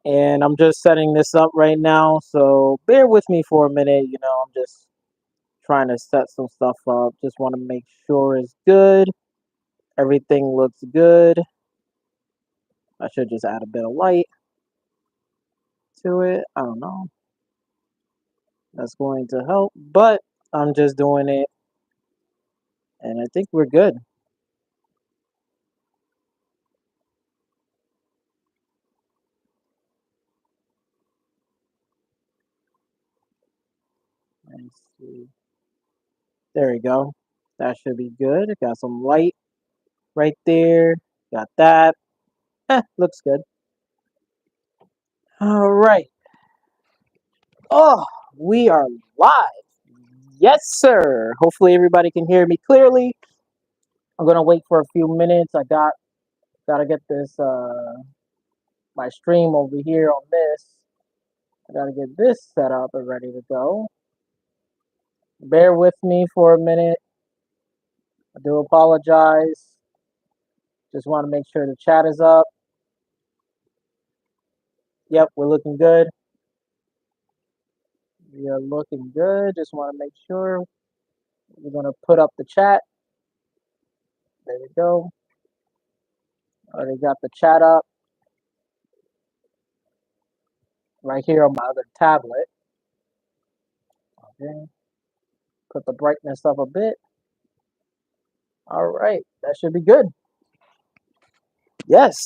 and I'm just setting this up right now. So bear with me for a minute. I'm just trying to set some stuff up. Just want to make sure it's good. Everything looks good. I should just add a bit of light to it. I don't know. That's going to help, but I'm just doing it, and I think we're good. Let's see. There we go. That should be good. Got some light right there. Got that. Looks good. All right. Oh, we are live. Yes, sir. Hopefully everybody can hear me clearly. I'm gonna wait for a few minutes. I gotta get this my stream over here on this. I gotta get this set up and ready to go. Bear with me for a minute. I do apologize. Just want to make sure the chat is up. Yep, we're looking good. We are looking good. Just want to make sure we're gonna put up the chat. There we go. Already got the chat up right here on my other tablet. Okay. Put the brightness up a bit. All right, that should be good. Yes,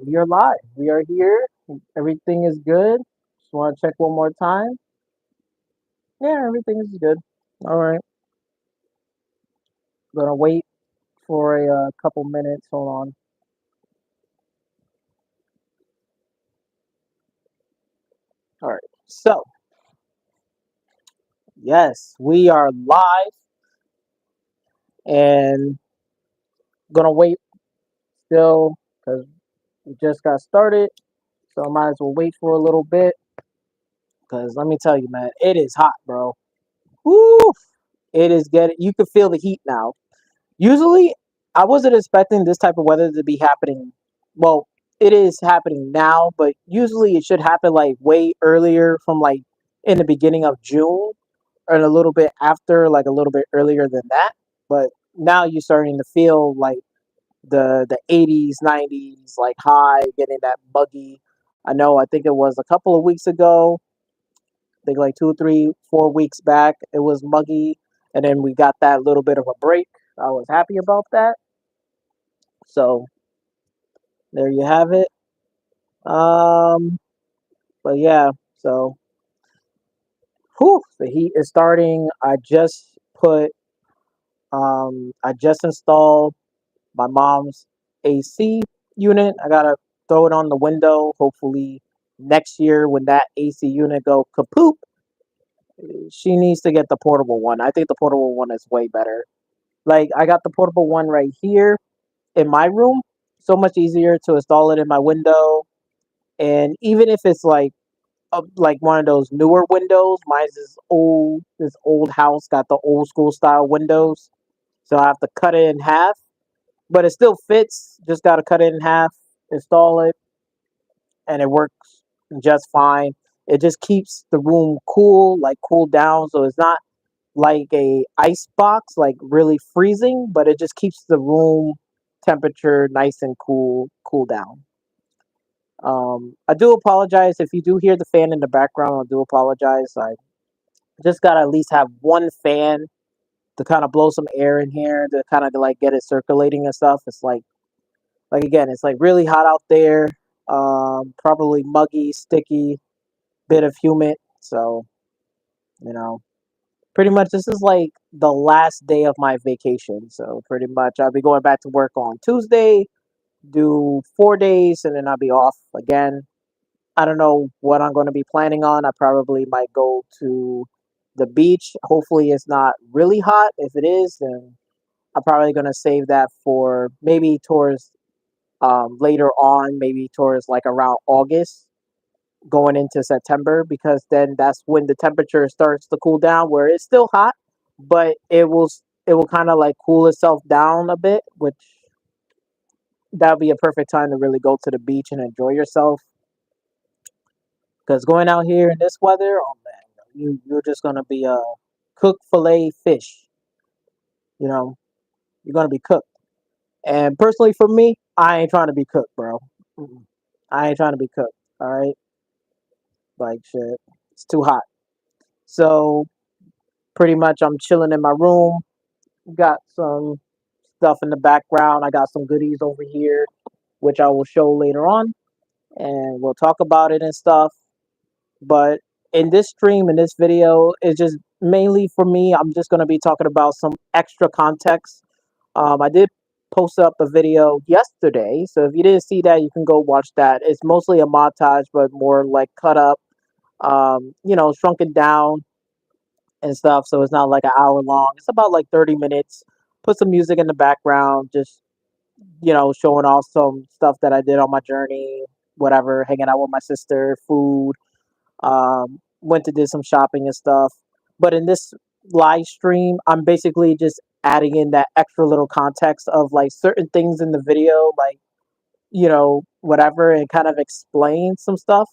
we are live. We are here. Everything is good. Just want to check one more time. Yeah, everything is good. All right. Gonna wait for a couple minutes. Hold on. All right. So, yes, we are live and gonna wait still because we just got started. So I might as well wait for a little bit because let me tell you, man, it is hot, bro. Woo! It is getting. You can feel the heat now. Usually, I wasn't expecting this type of weather to be happening. Well, it is happening now, but usually it should happen like way earlier from like in the beginning of June or a little bit after, like a little bit earlier than that. But now you're starting to feel like the 80s, 90s, like high, getting that muggy. I know, I think it was a couple of weeks ago, I think like 2, 3, 4 weeks back, it was muggy. And then we got that little bit of a break. I was happy about that. So there you have it. Um, but yeah, so whew, the heat is starting. I just installed my mom's AC unit. I gotta throw it on the window. Hopefully next year when that AC unit go kapoop, she needs to get the portable one. I think the portable one is way better. Like I got the portable one right here in my room. So much easier to install it in my window. And even if it's like one of those newer windows, mine's is old. This old house got the old school style windows, so I have to cut it in half. But it still fits. Just got to cut it in half, install it, and it works just fine. It just keeps the room cool, like cool down, so it's not like a ice box, like really freezing, but it just keeps the room temperature nice and cool down. I do apologize if you do hear the fan in the background. I do apologize. I just gotta at least have one fan to kind of blow some air in here to kind of like get it circulating and stuff. It's like again, it's like really hot out there. Probably muggy, sticky, bit of humid. So you know, pretty much this is like the last day of my vacation. So pretty much I'll be going back to work on Tuesday, do 4 days, and then I'll be off again. I don't know what I'm going to be planning on. I probably might go to the beach. Hopefully, it's not really hot. If it is, then I'm probably going to save that for maybe towards later on, maybe towards like around August, going into September, because then that's when the temperature starts to cool down, where it's still hot, but it will kind of like cool itself down a bit, which that'll be a perfect time to really go to the beach and enjoy yourself. Because going out here in this weather, oh man, you're just gonna be a cooked fillet fish. You know, you're gonna be cooked. And personally, for me, I ain't trying to be cooked, bro. Mm-mm. I ain't trying to be cooked. All right, like shit, it's too hot. So pretty much, I'm chilling in my room. Got some stuff in the background. I got some goodies over here, which I will show later on, and we'll talk about it and stuff. But in this stream, in this video, it's just mainly for me. I'm just gonna be talking about some extra context. I did post up a video yesterday, so if you didn't see that, you can go watch that. It's mostly a montage, but more like cut up, shrunken down and stuff. So it's not like an hour long. It's about like 30 minutes. Put some music in the background, just showing off some stuff that I did on my journey, whatever, hanging out with my sister, food, went to do some shopping and stuff. But in this live stream, I'm basically just adding in that extra little context of like certain things in the video, like, whatever, and kind of explain some stuff.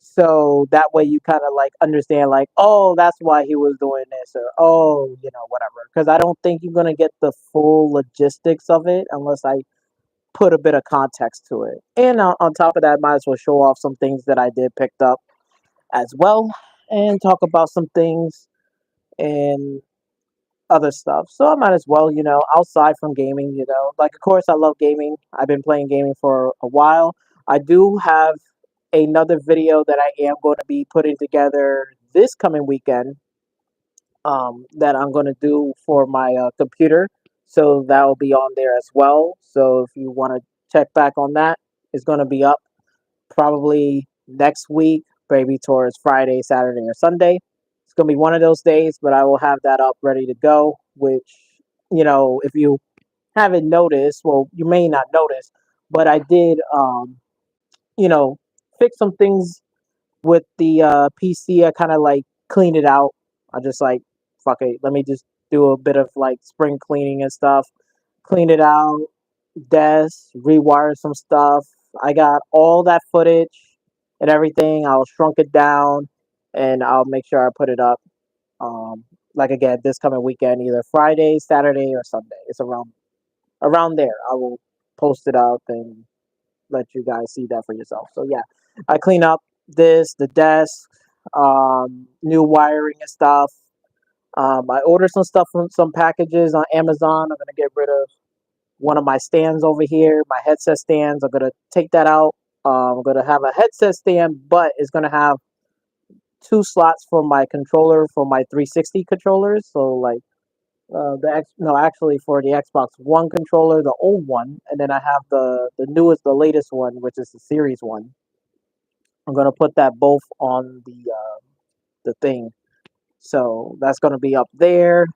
So that way you kind of like understand, like, oh, that's why he was doing this, or oh, whatever. Because I don't think you're going to get the full logistics of it unless I put a bit of context to it. And on top of that, might as well show off some things that I did picked up as well and talk about some things and other stuff. So I might as well, outside from gaming, like, of course, I love gaming. I've been playing gaming for a while. I do have another video that I am going to be putting together this coming weekend, that I'm going to do for my computer. So that will be on there as well. So if you want to check back on that, it's going to be up probably next week, maybe towards Friday, Saturday, or Sunday. It's gonna be one of those days, but I will have that up ready to go. Which, if you haven't noticed, well, you may not notice, but I did, you know, fix some things with the PC. I kind of like cleaned it out. I just like, fuck it, let me just do a bit of like spring cleaning and stuff. Clean it out, desk, rewire some stuff. I got all that footage and everything. I'll shrunk it down and I'll make sure I put it up. Um, like again, this coming weekend, either Friday, Saturday, or Sunday. It's around there. I will post it up and let you guys see that for yourself. So yeah, I clean up the desk, new wiring and stuff. I ordered some stuff from some packages on Amazon. I'm gonna get rid of one of my stands over here, my headset stands. I'm gonna take that out. I'm gonna have a headset stand, but it's gonna have two slots for my controller for my 360 controllers. So like no, actually for the Xbox One controller, the old one, and then I have the newest, the latest one, which is the Series one. I'm gonna put that both on the thing. So that's gonna be up there.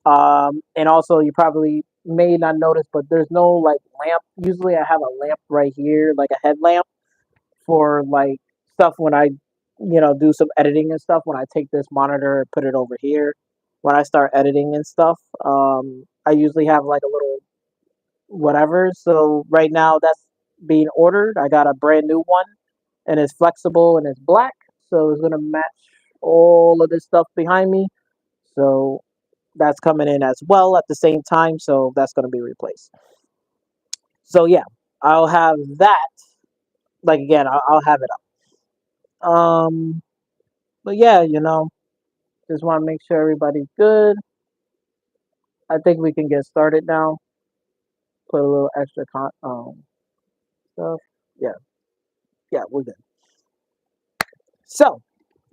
And also you probably may not notice, but there's no like lamp. Usually I have a lamp right here, like a headlamp for like stuff when I, do some editing and stuff. When I take this monitor and put it over here, when I start editing and stuff, I usually have like a little whatever. So right now that's being ordered. I got a brand new one, and it's flexible and it's black, so it's gonna match all of this stuff behind me. So that's coming in as well at the same time. So that's gonna be replaced. So yeah, I'll have that. Like again, I'll have it up. But yeah, just want to make sure everybody's good. I think we can get started now. Put a little extra stuff. Yeah, yeah, we're good. So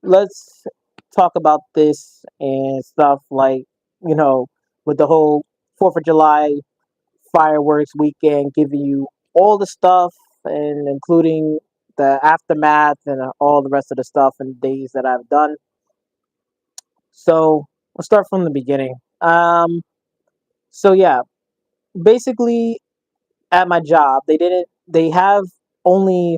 let's talk about this and stuff like, you know, with the whole 4th of July fireworks weekend, giving you all the stuff and including the aftermath and all the rest of the stuff and days that I've done. So we'll start from the beginning. So yeah, basically at my job, they have only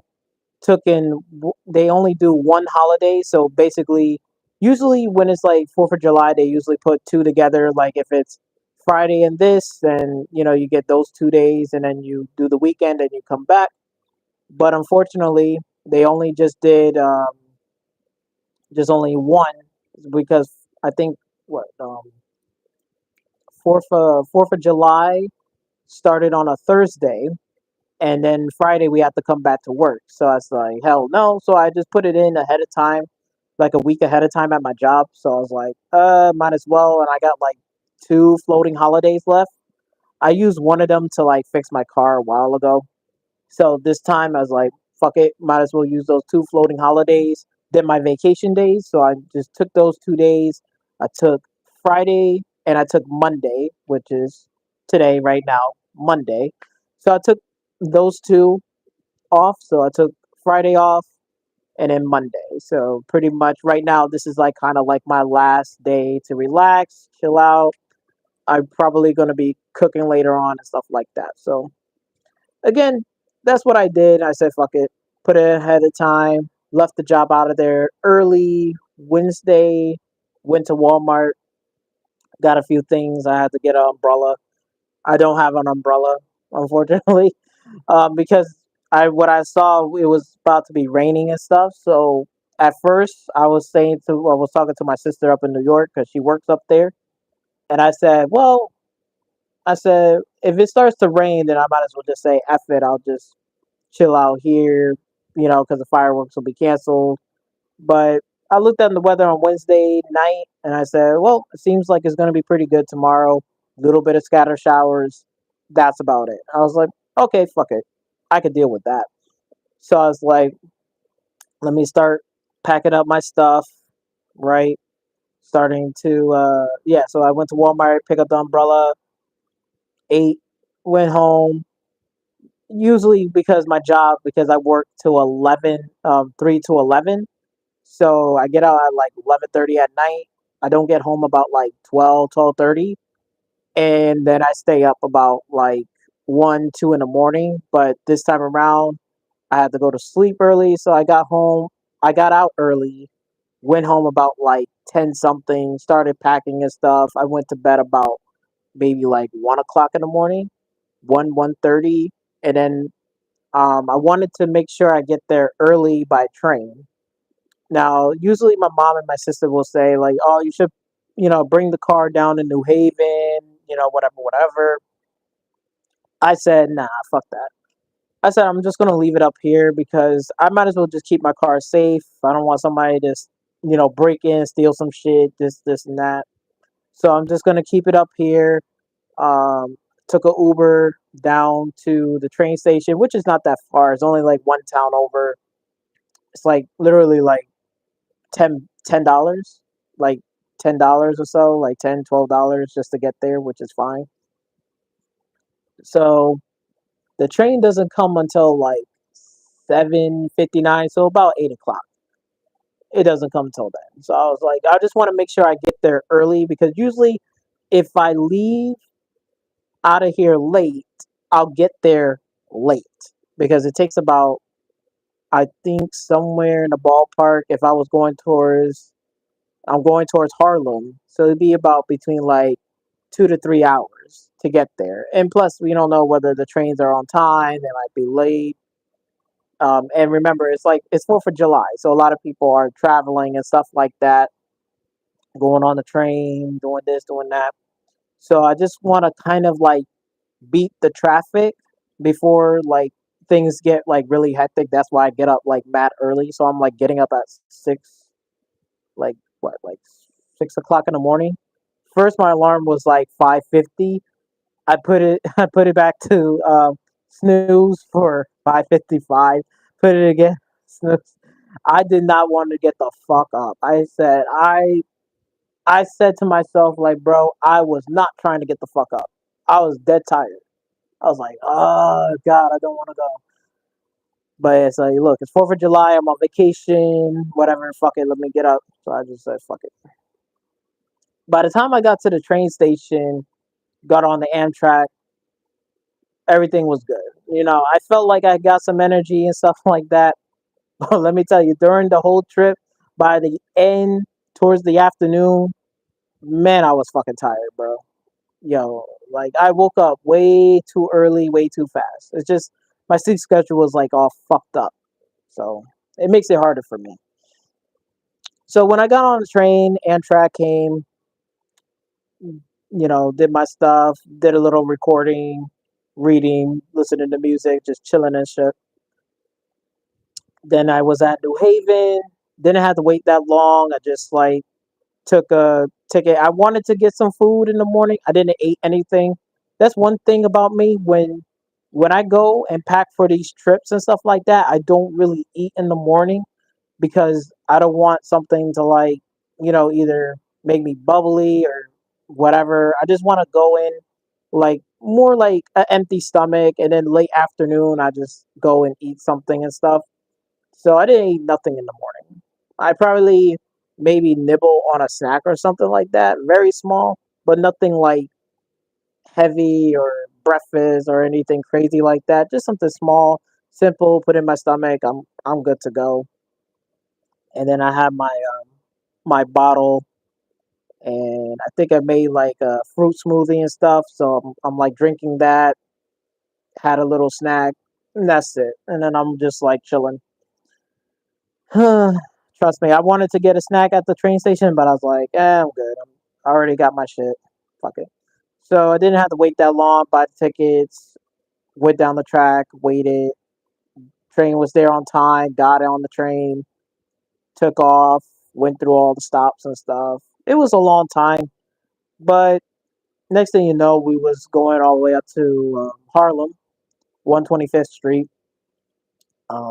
they only do one holiday. So basically, usually when it's like 4th of July, they usually put two together. Like if it's Friday and this, then you get those 2 days, and then you do the weekend and you come back. But unfortunately, they only just did. just only one because I think what 4th of July started on a Thursday, and then Friday we had to come back to work. So I was like, hell no. So I just put it in ahead of time, like a week ahead of time at my job. So I was like, might as well. And I got like two floating holidays left. I used one of them to like fix my car a while ago. So this time I was like, fuck it, might as well use those two floating holidays. Then my vacation days. So I just took those 2 days. I took Friday and I took Monday, which is today, right now, Monday. So I took those two off. So I took Friday off and then Monday. So pretty much right now, this is like kind of like my last day to relax, chill out. I'm probably going to be cooking later on and stuff like that. So again, that's what I did. I said, fuck it, put it ahead of time, left the job out of there early Wednesday, went to Walmart, got a few things. I had to get an umbrella. I don't have an umbrella, unfortunately, because what I saw, it was about to be raining and stuff. So at first, I was talking to my sister up in New York because she works up there, and I said, well, I said if it starts to rain, then I might as well just say F it. I'll just chill out here, because the fireworks will be canceled. But I looked at the weather on Wednesday night and I said, well, it seems like it's going to be pretty good tomorrow. Little bit of scatter showers. That's about it. I was like, okay, fuck it. I could deal with that. So I was like, let me start packing up my stuff, right? Starting to, yeah, so I went to Walmart, pick up the umbrella, ate, went home. Usually because my job, because I work till 11, 3 to 11. So I get out at like 11:30 at night. I don't get home about like 12:30, and then I stay up about like 1, 2 in the morning. But this time around, I had to go to sleep early, so I got home. I got out early, went home about like 10 something, started packing and stuff. I went to bed about maybe like 1 o'clock in the morning, 1:30, and then I wanted to make sure I get there early by train. Now, usually my mom and my sister will say like, "Oh, you should, bring the car down to New Haven, whatever, whatever." I said, "Nah, fuck that." I said, "I'm just gonna leave it up here because I might as well just keep my car safe. I don't want somebody to, break in, steal some shit, this, and that. So I'm just gonna keep it up here." Um, Took a Uber down to the train station, which is not that far. It's only like one town over. It's like literally like $10, like $10 or so, like $10, $12 just to get there, which is fine. So the train doesn't come until like 7:59, so about 8 o'clock. It doesn't come until then. So I was like, I just want to make sure I get there early because usually if I leave out of here late, I'll get there late because it takes about, I think, somewhere in the ballpark. If I was going towards I'm going towards Harlem, so it'd be about between like 2 to 3 hours to get there. And plus, we don't know whether the trains are on time; they might be late. And remember, it's 4th of July, so a lot of people are traveling and stuff like that, going on the train, doing this, doing that. So I just want to kind of like beat the traffic before like things get like really hectic. That's why I get up like mad early. So I'm like getting up at 6, like what, like 6 o'clock in the morning. First, my alarm was like 5:50. I put it back to snooze for 5:55. Put it again, snooze. I did not want to get the fuck up. I said to myself like, bro, I was not trying to get the fuck up. I was dead tired. I was like, oh god, I don't want to go. But it's like, look, it's 4th of July. I'm on vacation. Whatever. Fuck it. Let me get up. So I just said, fuck it. By the time I got to the train station, got on the Amtrak, everything was good. I felt like I got some energy and stuff like that. But let me tell you, during the whole trip, by the end, towards the afternoon, man, I was fucking tired, bro. Yo, like I woke up way too early, way too fast. It's just my sleep schedule was like all fucked up. So it makes it harder for me. So when I got on the train, Amtrak came, did my stuff, did a little recording, reading, listening to music, just chilling and shit. Then I was at New Haven. Didn't have to wait that long. I just like took a ticket. I wanted to get some food in the morning. I didn't eat anything. That's one thing about me when I go and pack for these trips and stuff like that, I don't really eat in the morning because I don't want something to like, either make me bubbly or whatever. I just want to go in like more like an empty stomach and then late afternoon I just go and eat something and stuff. So I didn't eat nothing in the morning. I probably maybe nibble on a snack or something like that, very small, but nothing like heavy or breakfast or anything crazy like that. Just something small, simple, put in my stomach. I'm good to go. And then I have my bottle, and I think I made like a fruit smoothie and stuff. So I'm like drinking that. Had a little snack, and that's it. And then I'm just like chilling. Trust me, I wanted to get a snack at the train station, but I was like, I'm good. I already got my shit. Fuck it. So I didn't have to wait that long, buy the tickets, went down the track, waited. Train was there on time, got on the train, took off, went through all the stops and stuff. It was a long time, but next thing you know, we was going all the way up to Harlem, 125th Street.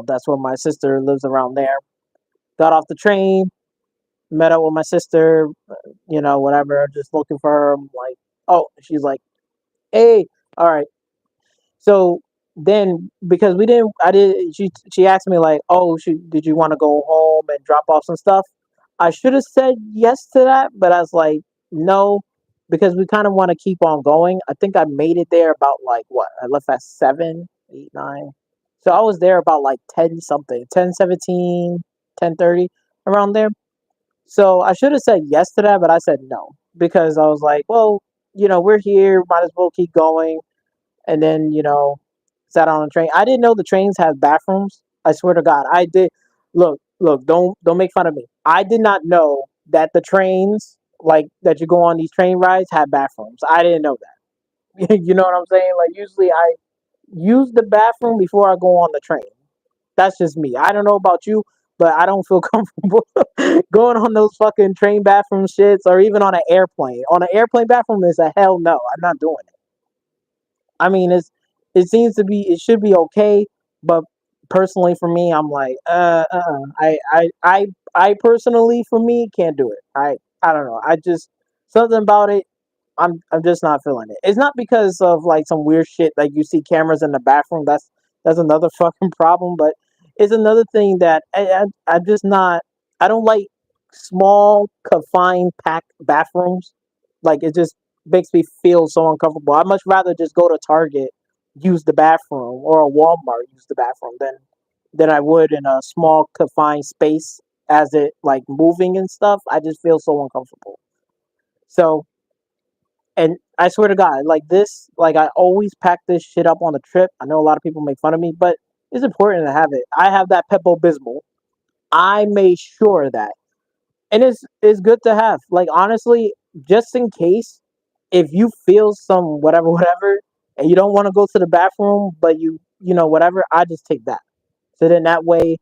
That's where my sister lives around there. Got off the train, met up with my sister, whatever, just looking for her. I'm like, oh, she's like, hey, all right. So then, because we didn't, I did. She asked me like, oh, did you want to go home and drop off some stuff? I should have said yes to that, but I was like, no, because we kind of want to keep on going. I think I made it there about like what? I left at 7, 8, 9. So I was there about like 10 something, 10, 17, 10:30 around there. So I should have said yes to that, but I said no because I was like, well, we're here, might as well keep going. And then, sat on a train. I didn't know the trains have bathrooms. I swear to God, I did. Look, don't make fun of me. I did not know that the trains, like that you go on these train rides, have bathrooms. I didn't know that. You know what I'm saying? Like usually I use the bathroom before I go on the train. That's just me. I don't know about you, but I don't feel comfortable going on those fucking train bathroom shits or even on an airplane. On an airplane bathroom is a hell no. I'm not doing it. I mean, it seems to be it should be okay, but personally for me, I'm like, I personally for me can't do it. I don't know. I just something about it. I'm just not feeling it. It's not because of like some weird shit like you see cameras in the bathroom. That's another fucking problem. But it's another thing that I'm just not. I don't like small confined packed bathrooms. Like it just makes me feel so uncomfortable. I'd much rather just go to Target, use the bathroom, or a Walmart use the bathroom than I would in a small confined space as it like moving and stuff. I just feel so uncomfortable. So and I swear to God, like this, like I always pack this shit up on the trip. I know a lot of people make fun of me, but it's important to have it. I have that Pepto Bismol. I made sure of that, and it's good to have. Like honestly, just in case, if you feel some whatever, and you don't want to go to the bathroom, but whatever, I just take that. So then that way,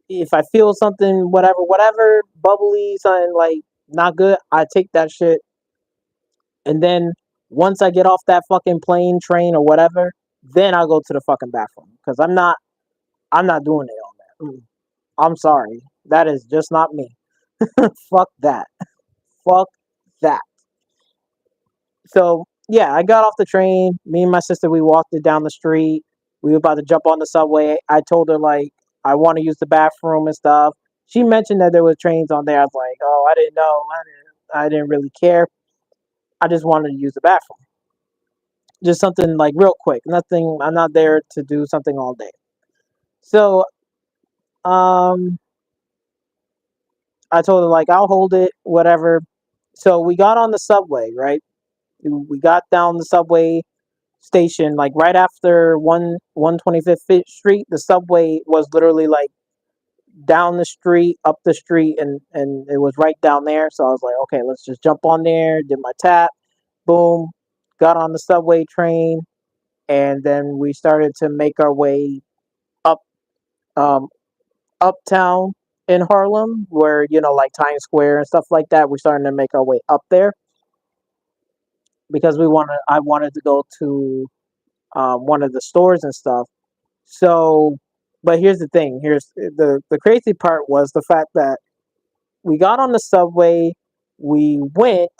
if I feel something whatever, bubbly, something like not good, I take that shit. And then once I get off that fucking plane, train, or whatever, then I'll go to the fucking bathroom because I'm not doing it on that. I'm sorry, that is just not me. Fuck that. Fuck that. So yeah, I got off the train. Me and my sister, we walked it down the street. We were about to jump on the subway. I told her like I want to use the bathroom and stuff. She mentioned that there were trains on there. I was like, oh, I didn't know. I didn't really care. I just wanted to use the bathroom. Just something like real quick. Nothing. I'm not there to do something all day. So um, I told her like I'll hold it, whatever. So we got on the subway, right? We got down the subway station like right after 125th Street. The subway was literally like down the street, up the street, and it was right down there. So I was like, okay, let's just jump on there. Did my tap, boom, got on the subway train, and then we started to make our way up, um, uptown in Harlem, where like Times Square and stuff like that. We're starting to make our way up there because I wanted to go to one of the stores and stuff. So, but here's the thing. Here's the crazy part was the fact that we got on the subway, we went,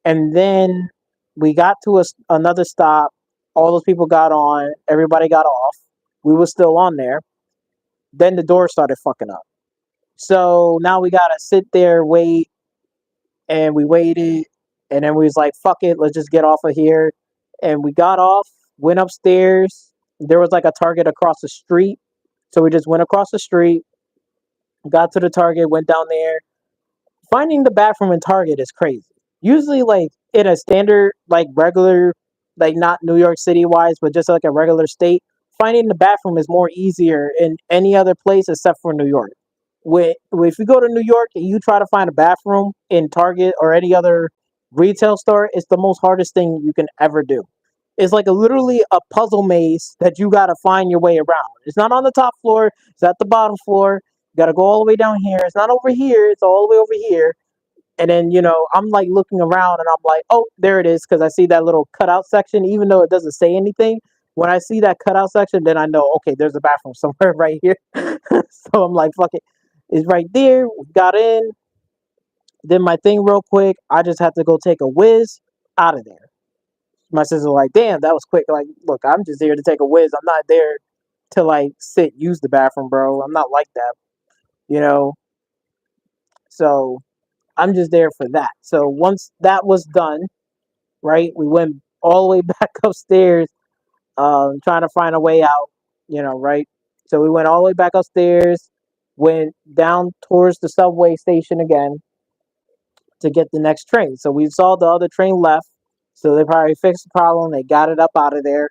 and then we got to another stop. All those people got on, everybody got off. We were still on there. Then the door started fucking up. So now we gotta sit there, wait, and we waited, and then we was like, "Fuck it, let's just get off of here." And we got off, went upstairs. There was like a Target across the street, so we just went across the street, got to the Target, went down there. Finding the bathroom in Target is crazy. Usually, like in a standard, like regular, like not New York City wise, but just like a regular state, finding the bathroom is more easier in any other place except for New York. If you go to New York and you try to find a bathroom in Target or any other retail store, it's the most hardest thing you can ever do. It's like literally a puzzle maze that you gotta find your way around. It's not on the top floor. It's at the bottom floor. You gotta go all the way down here. It's not over here. It's all the way over here. And then I'm like looking around and I'm like, oh, there it is, because I see that little cutout section, even though it doesn't say anything. When I see that cutout section, then I know, okay, there's a bathroom somewhere right here. So I'm like, fuck it, it's right there. We got in, did my thing real quick. I just had to go take a whiz out of there. My sister was like, damn, that was quick. Like, look, I'm just here to take a whiz. I'm not there to like sit, use the bathroom, bro. I'm not like that, you know. So I'm just there for that. So once that was done, right, we went all the way back upstairs, trying to find a way out, right. So we went all the way back upstairs, went down towards the subway station again to get the next train. So we saw the other train left. So they probably fixed the problem. They got it up out of there,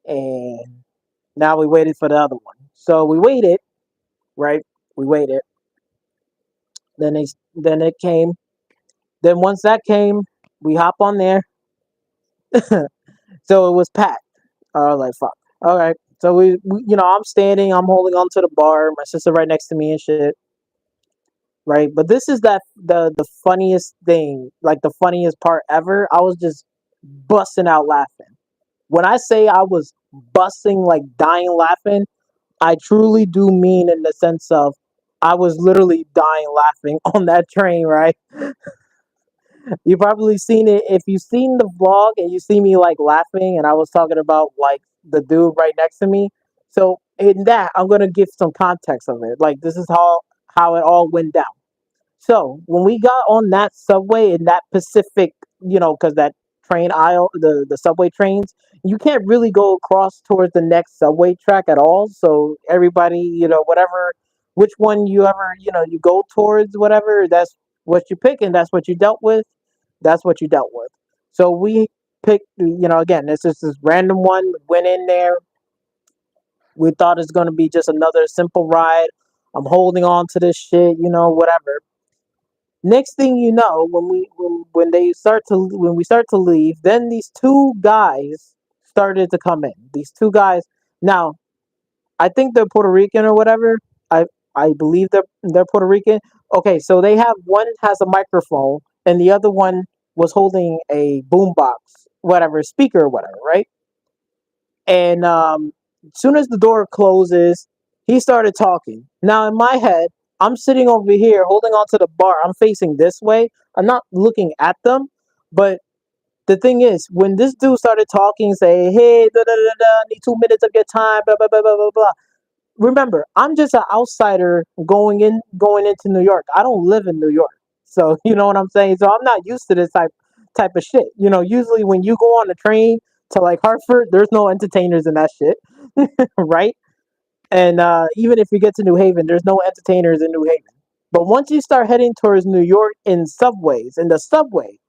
and now we waited for the other one. So we waited, right? We waited. Then it came. Then once that came, we hop on there. So it was packed. I was like, fuck. All right. So I'm standing, I'm holding on to the bar, my sister right next to me and shit. Right. But this is the funniest thing, like the funniest part ever. I was just busting out laughing. When I say I was busting, like dying laughing, I truly do mean in the sense of I was literally dying laughing on that train, right? You probably seen it if you've seen the vlog and you see me like laughing and I was talking about like the dude right next to me. So in that, I'm gonna give some context of it. Like this is how it all went down. So when we got on that subway in that Pacific, because that train aisle, the subway trains, you can't really go across towards the next subway track at all. So everybody, whatever, which one you ever, you go towards, whatever, that's what you pick, and that's what you dealt with. That's what you dealt with. So we picked, again, this is this random one. Went in there. We thought it's gonna be just another simple ride. I'm holding on to this shit, whatever. Next thing you know, when we start to leave, then these two guys started to come in. These two guys. Now, I think they're Puerto Rican or whatever. I believe they're Puerto Rican. Okay, so they have one has a microphone and the other one was holding a boombox, whatever, speaker or whatever, right? And as soon as the door closes, he started talking. Now in my head, I'm sitting over here holding onto the bar. I'm facing this way. I'm not looking at them. But the thing is, when this dude started talking, say, "Hey, da da da da, need 2 minutes of your time," blah blah blah blah blah blah. Remember, I'm just an outsider going into New York. I don't live in New York, so you know what I'm saying. So I'm not used to this type of shit. Usually when you go on a train to like Hartford, there's no entertainers in that shit, right? And even if you get to New Haven, there's no entertainers in New Haven. But once you start heading towards New York in the subway,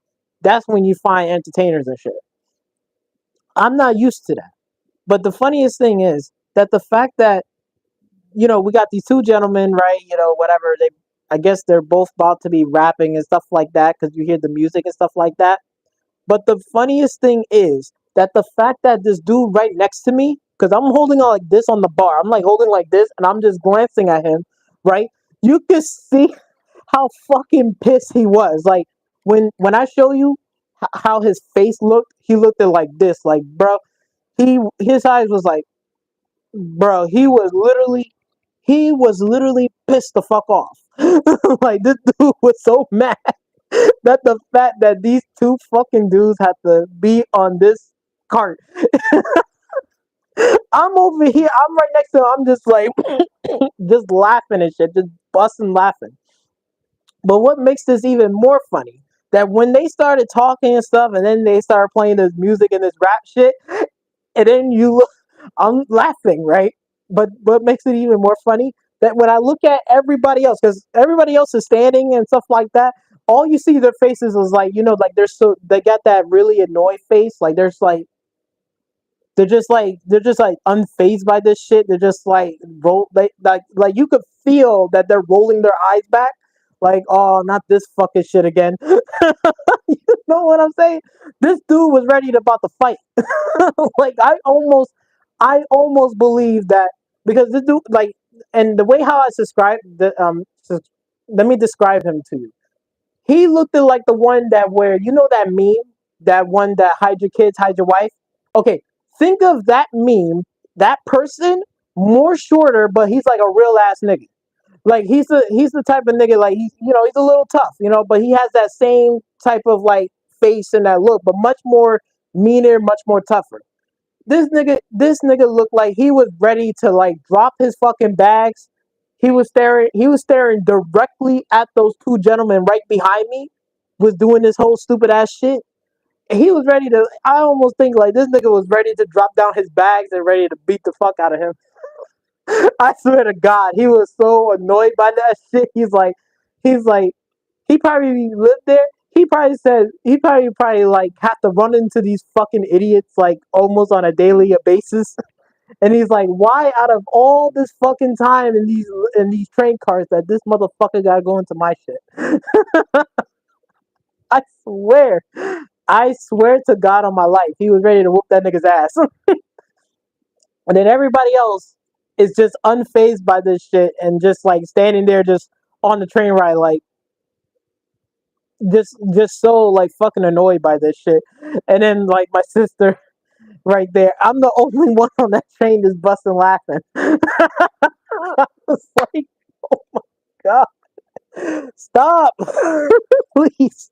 that's when you find entertainers and shit. I'm not used to that. But the funniest thing is that the fact that we got these two gentlemen, right? Whatever they, I guess they're both about to be rapping and stuff like that because you hear the music and stuff like that. But the funniest thing is that the fact that this dude right next to me, because I'm holding on like this on the bar, I'm like holding like this, and I'm just glancing at him, right? You can see how fucking pissed he was. Like when I show you how his face looked, he looked at like this, like bro. His eyes was like, bro. He was literally pissed the fuck off. Like this dude was so mad that the fact that these two fucking dudes had to be on this cart. I'm over here. I'm right next to him. I'm just like, just laughing and shit, just busting laughing. But what makes this even more funny that when they started talking and stuff, and then they started playing this music and this rap shit, and then you look, I'm laughing, right? But what makes it even more funny that when I look at everybody else, because everybody else is standing and stuff like that, all you see their faces is like, like they got that really annoyed face, like they're just like unfazed by this shit. They're just like roll like you could feel that they're rolling their eyes back, like, oh, not this fucking shit again. You know what I'm saying? This dude was ready to about to fight. Like I almost believe that because this dude like, and the way how I describe let me describe him to you. He looked like the one that where that meme, that one that hide your kids, hide your wife. Okay, think of that meme, that person, more shorter, but he's like a real ass nigga. Like he's the type of nigga like he's a little tough, but he has that same type of like face and that look, but much more meaner, much more tougher. This nigga looked like he was ready to like drop his fucking bags. He was staring directly at those two gentlemen right behind me, was doing this whole stupid ass shit. And he was ready to, I almost think like this nigga was ready to drop down his bags and ready to beat the fuck out of him. I swear to God, he was so annoyed by that shit. He's like, he probably lived there. He probably said he probably like have to run into these fucking idiots like almost on a daily basis. And he's like, why out of all this fucking time in these train cars that this motherfucker gotta go into my shit? I swear. I swear to God on my life, he was ready to whoop that nigga's ass. And then everybody else is just unfazed by this shit and just like standing there just on the train ride, like just so like fucking annoyed by this shit. And then like my sister right there, I'm the only one on that train just busting laughing. I was like, God, stop, please.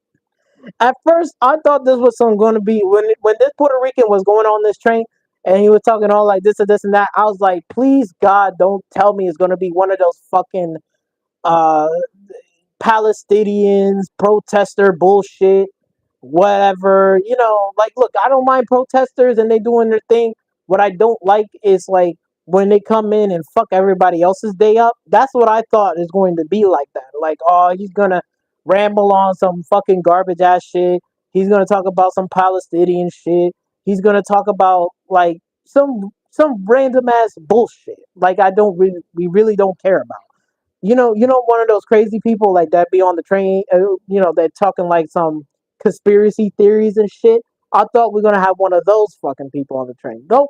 At first, I thought this was some going to be when this Puerto Rican was going on this train and he was talking all like this and this and that. I was like, please God, don't tell me it's going to be one of those fucking uh Palestinians protester bullshit, whatever. Like, look, I don't mind protesters and they doing their thing. What I don't like is like when they come in and fuck everybody else's day up. That's what I thought is going to be like that. Like, oh, he's gonna ramble on some fucking garbage ass shit. He's gonna talk about some Palestinian shit. He's gonna talk about like some random ass bullshit. Like we really don't care about. One of those crazy people like that be on the train, they're talking like some conspiracy theories and shit. I thought we are gonna have one of those fucking people on the train. Nope.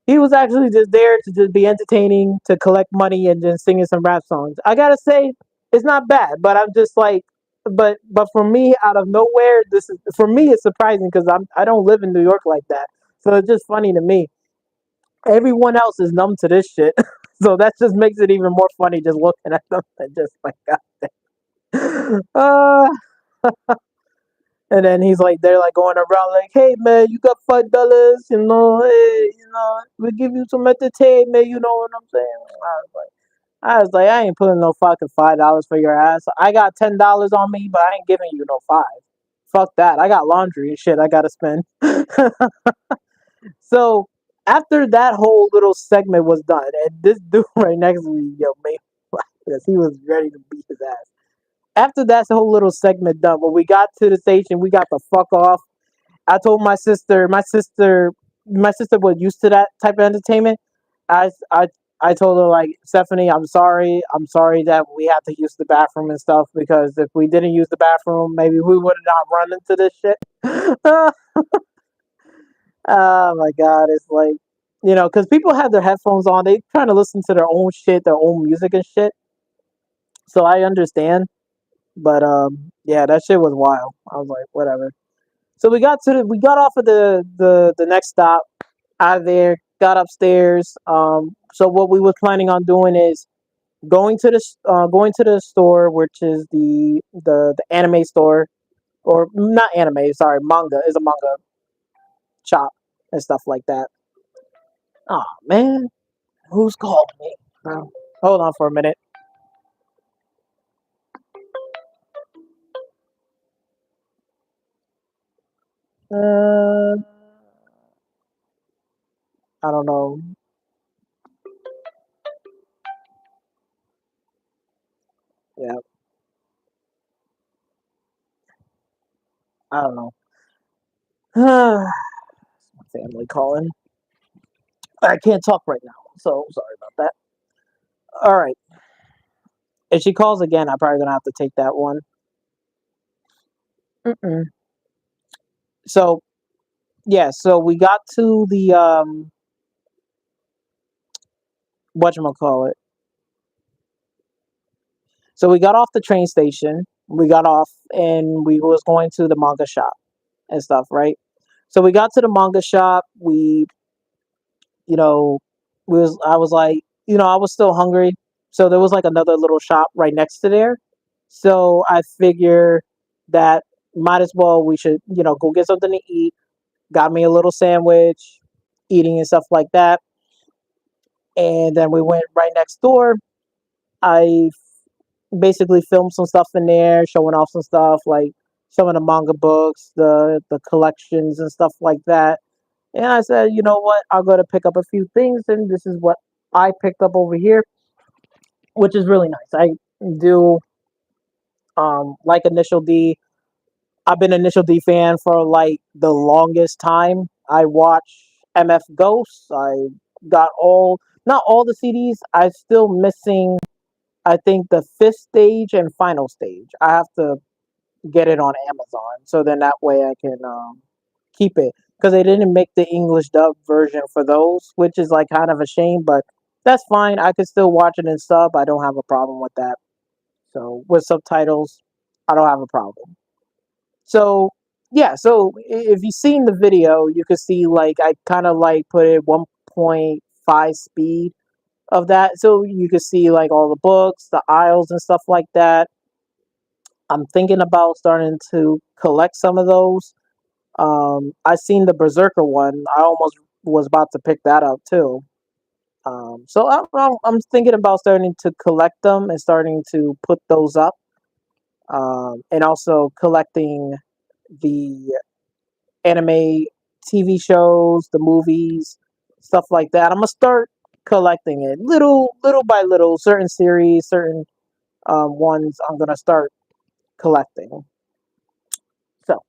He was actually just there to just be entertaining, to collect money, and just singing some rap songs. I gotta say, it's not bad, but I'm just like, but for me, out of nowhere, this is for me, it's surprising because I don't live in New York like that, so it's just funny to me. Everyone else is numb to this shit. So that just makes it even more funny just looking at them and just like God. Uh, and then he's like, they're like going around like, hey man, you got $5, hey, we give you some entertainment, you know what I'm saying? I was like, I ain't putting no fucking $5 for your ass. I got $10 on me, but I ain't giving you no five. Fuck that. I got laundry and shit I gotta spend. So after that whole little segment was done, and this dude right next to me, yo, made me laugh because he was ready to beat his ass. After that whole little segment done, when we got to the station, we got the fuck off. I told my sister was used to that type of entertainment. I I told her like, Stephanie, I'm sorry that we had to use the bathroom and stuff because if we didn't use the bathroom, maybe we would have not run into this shit. Oh my god, it's like, because people have their headphones on, they trying to listen to their own shit, their own music and shit. So I understand, but yeah, that shit was wild. I was like, whatever. So we got off of the next stop out of there, got upstairs. So what we were planning on doing is going to the store, which is the anime store, or not anime, sorry, manga is a manga shop and stuff like that. Oh man, who's calling me? Hold on for a minute. Uh, I don't know. Yeah, I don't know. My family calling. I can't talk right now, so sorry about that. All right. If she calls again, I'm probably gonna have to take that one. Mm-mm. So yeah, so we got to the whatchamacallit. So we got off the train station. We got off and we was going to the manga shop and stuff, right? So we got to the manga shop. You know, I was like, I was still hungry. So there was like another little shop right next to there. So I figure that might as well we should, go get something to eat. Got me a little sandwich, eating and stuff like that. And then we went right next door. I basically filmed some stuff in there, showing off some stuff like some of the manga books, the collections and stuff like that. And I said, you know what? I'll go to pick up a few things, and this is what I picked up over here, which is really nice. I do like Initial D. I've been Initial D fan for like the longest time. I watch MF Ghosts. I got not all the CDs. I'm still missing, I think, the fifth stage and final stage. I have to get it on Amazon so then that way I can keep it because they didn't make the English dub version for those, which is like kind of a shame, but that's fine. I could still watch it in sub. I don't have a problem with that. So with subtitles, I don't have a problem. So yeah, so if you've seen the video, you could see like I kind of like put it 1.5 speed of that, so you could see like all the books, the aisles, and stuff like that. I'm thinking about starting to collect some of those. I seen the Berserker one. I almost was about to pick that up too. So I'm thinking about starting to collect them and starting to put those up, and also collecting the anime TV shows, the movies, stuff like that. I'm gonna start collecting it little by little. Certain series, certain ones, I'm gonna start collecting. So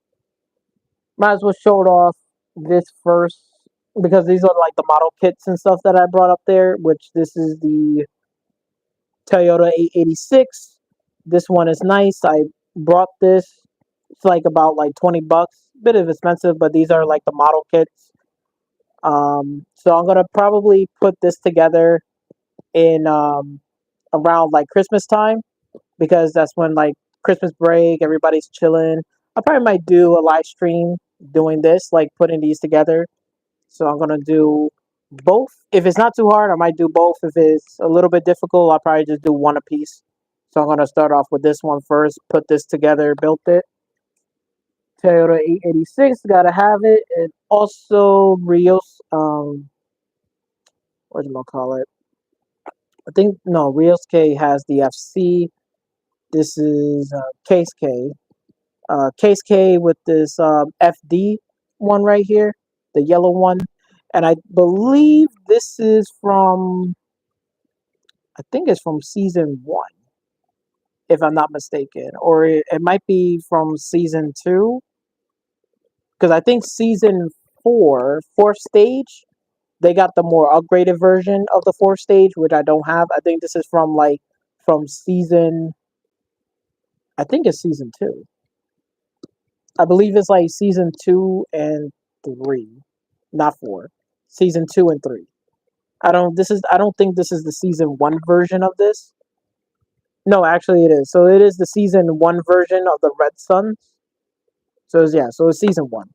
might as well show it off this first because these are like the model kits and stuff that I brought up there. Which this is the Toyota 886. This one is nice. I brought this. It's like about like 20 bucks. Bit of expensive, but these are like the model kits. So I'm gonna probably put this together in around like Christmas time because that's when like Christmas break, everybody's chilling. I probably might do a live stream doing this, like putting these together. So I'm gonna do both. If it's not too hard, I might do both. If it's a little bit difficult, I'll probably just do one a piece. So I'm gonna start off with this one first, put this together, built it. Toyota 886, gotta have it. And also Rios, what do you call it? I think no, Rios K has the FC. This is Case K. Case K with this FD one right here, the yellow one. And I believe this is from, I think it's from season one, if I'm not mistaken. Or it might be from season two, because I think season four, fourth stage, They got the more upgraded version of the fourth stage, which I don't have. I think this is from from season. I think it's season two. I believe it's like season 2 and 3, not four. Season 2 and 3. I don't think this is the season one version of this. No, actually it is. So it is the season one version of the Red Suns. So it's, yeah, so it's season one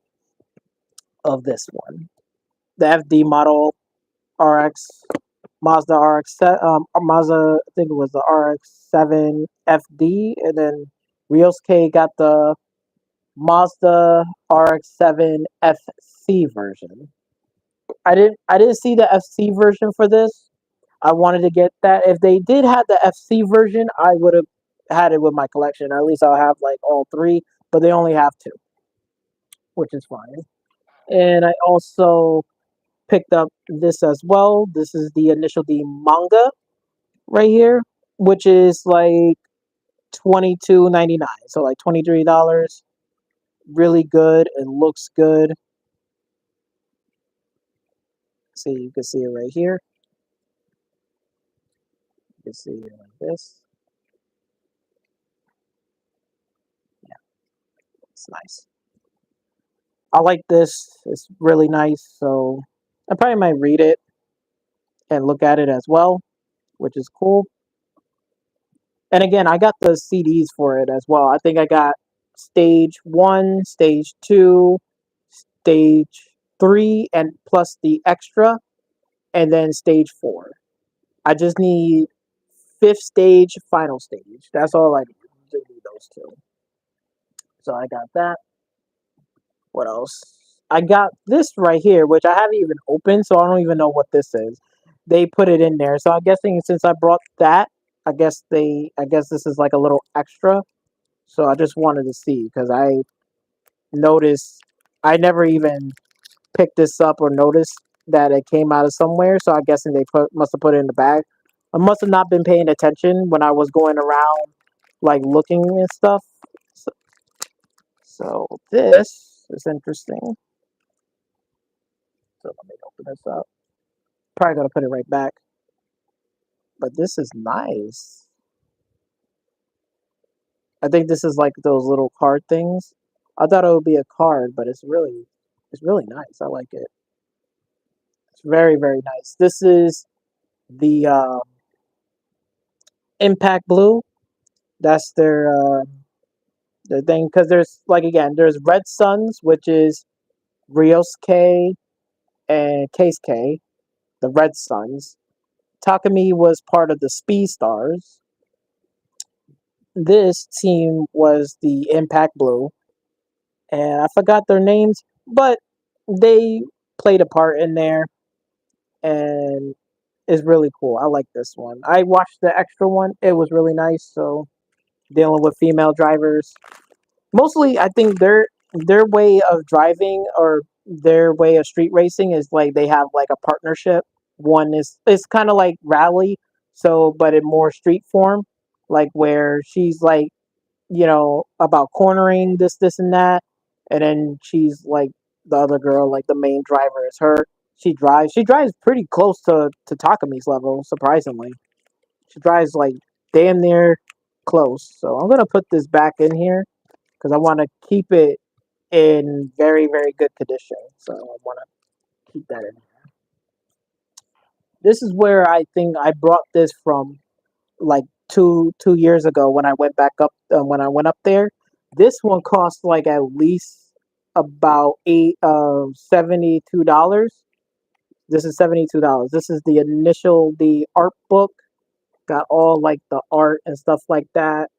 of this one. The FD model RX Mazda RX Mazda, I think it was the RX-7 FD, and then Ryosuke got the Mazda RX-7 FC version. I didn't see the FC version for this. I wanted to get that. If they did have the FC version, I would have had it with my collection. At least I'll have like all three, but they only have two, which is fine. And I also picked up this as well. This is the initial D manga right here, which is like 22.99. So like $23. Really good. It looks good. See, you can see it right here. You can see it like this. Yeah, it's nice. I like this. It's really nice. So I probably might read it and look at it as well, which is cool. And again, I got the CDs for it as well. I think I got stage one, stage two, stage three, and plus the extra, and then stage four. I just need fifth stage, final stage. That's all I need. Just need those two. So I got that. What else? I got this right here, which I haven't even opened, so I don't even know what this is. They put it in there, so I'm guessing since I brought that, I guess this is like a little extra. So I just wanted to see because I noticed I never even picked this up or noticed that it came out of somewhere. So I'm guessing they must have put it in the bag. I must have not been paying attention when I was going around like looking and stuff. So this is interesting. So let me open this up. Probably gonna put it right back. But this is nice. I think this is like those little card things. I thought it would be a card, but it's really nice. I like it. It's very, very nice. This is the Impact Blue. That's their thing because there's like again there's Red Suns, which is Rios K and Case K, the Red Suns. Takumi was part of the Speed Stars. This team was the Impact Blue, and I forgot their names, but they played a part in there, and it's really cool. I like this one. I watched the extra one; it was really nice. So dealing with female drivers, mostly I think their way of driving or their way of street racing is like they have like a partnership. One is it's kind of like rally, so but in more street form, like where she's like about cornering this and that, and then she's like the other girl, like the main driver is her. She drives pretty close to Takumi's level, surprisingly. She drives like damn near close. So I'm gonna put this back in here because I want to keep it in very, very good condition. So I want to keep that in. This is where I think I brought this from, like two years ago when I went back up when I went up there. This one cost like at least about $72. This is $72. This is the initial the art book. Got all like the art and stuff like that.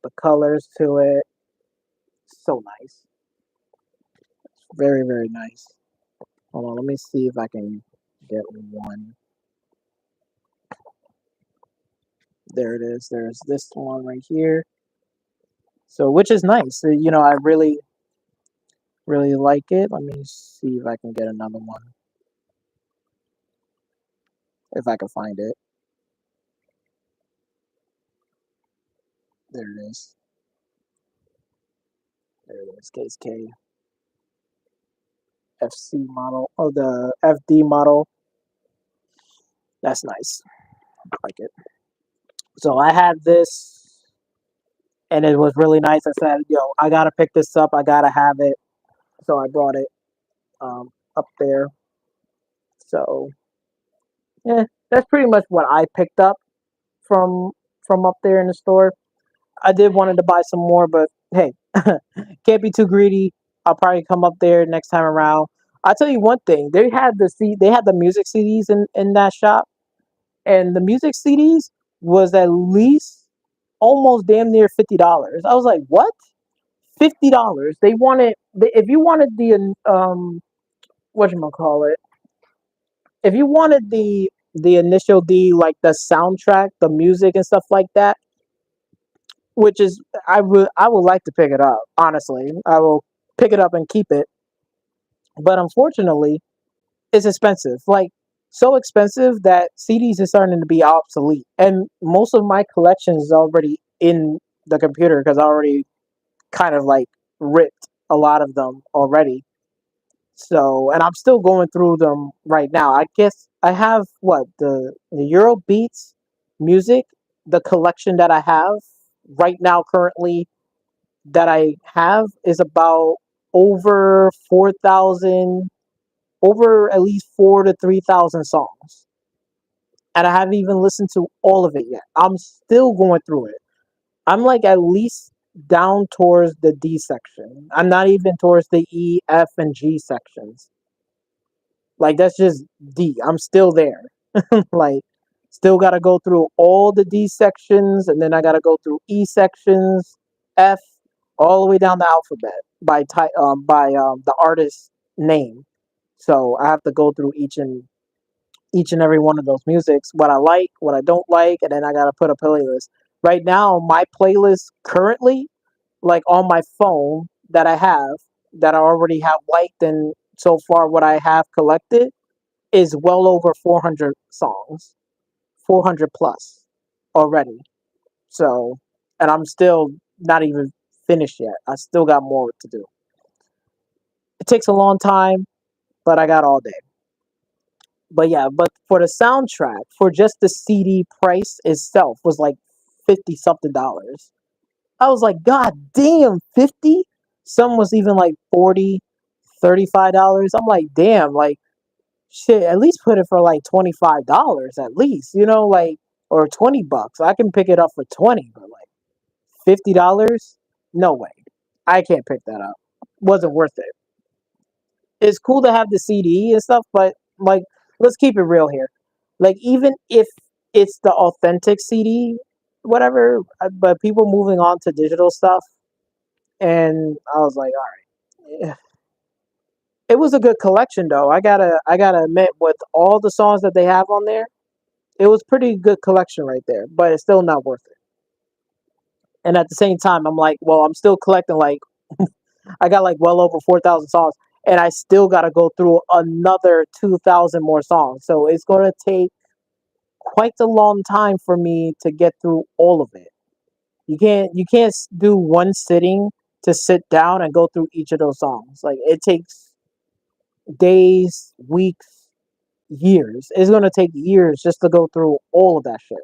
The colors to it. So nice. Very, very nice. Hold on, let me see if I can get one. There it is. There's this one right here. So, which is nice. So, I really, really like it. Let me see if I can get another one. If I can find it. There it is. There it is. KSK FC model. Oh, the FD model. That's nice. I like it. So I had this, and it was really nice. I said, "Yo, I gotta pick this up. I gotta have it." So I brought it up there. So yeah, that's pretty much what I picked up from up there in the store. I did wanted to buy some more, but hey, can't be too greedy. I'll probably come up there next time around. I'll tell you one thing. They had the music CDs in that shop, and the music CDs was at least almost damn near $50. I was like, what? $50? If you wanted the what you call it? If you wanted the initial D, like the soundtrack, the music and stuff like that, which is I would like to pick it up. Honestly, I will pick it up and keep it. But unfortunately, it's expensive. Like so expensive that CDs is starting to be obsolete, and most of my collection is already in the computer because I already kind of like ripped a lot of them already. So, and I'm still going through them right now. I guess I have what the Euro Beats music, the collection that I have right now currently that I have is about over 4,000, over at least 4 to 3,000 songs. And I haven't even listened to all of it yet. I'm still going through it. I'm like at least down towards the D section. I'm not even towards the E, F, and G sections. Like that's just D. I'm still there. Like still got to go through all the D sections, and then I got to go through E sections, F, all the way down the alphabet by the artist name. So I have to go through each and every one of those musics, what I like, what I don't like, and then I got to put a playlist. Right now, my playlist currently, like on my phone that I have, that I already have liked, and so far what I have collected is well over 400 songs, 400 plus already. So, and I'm still not even finished yet. I still got more to do. It takes a long time, but I got all day. But yeah, but for the soundtrack, for just the CD price itself was like 50 something dollars. I was like, God damn, 50? Some was even like 40, $35. I'm like, damn, like shit, at least put it for like $25 at least, like or $20. I can pick it up for 20, but like $50? No way. I can't pick that up. Wasn't worth it. It's cool to have the CD and stuff, but like let's keep it real here. Like even if it's the authentic CD, whatever, but people moving on to digital stuff, and I was like, all right. It was a good collection though. I gotta admit, with all the songs that they have on there, it was pretty good collection right there. But it's still not worth it. And at the same time, I'm like, well, I'm still collecting like I got like well over 4,000 songs, and I still got to go through another 2,000 more songs. So it's going to take quite a long time for me to get through all of it. You can't do one sitting to sit down and go through each of those songs. Like it takes days, weeks, years. It's going to take years just to go through all of that shit.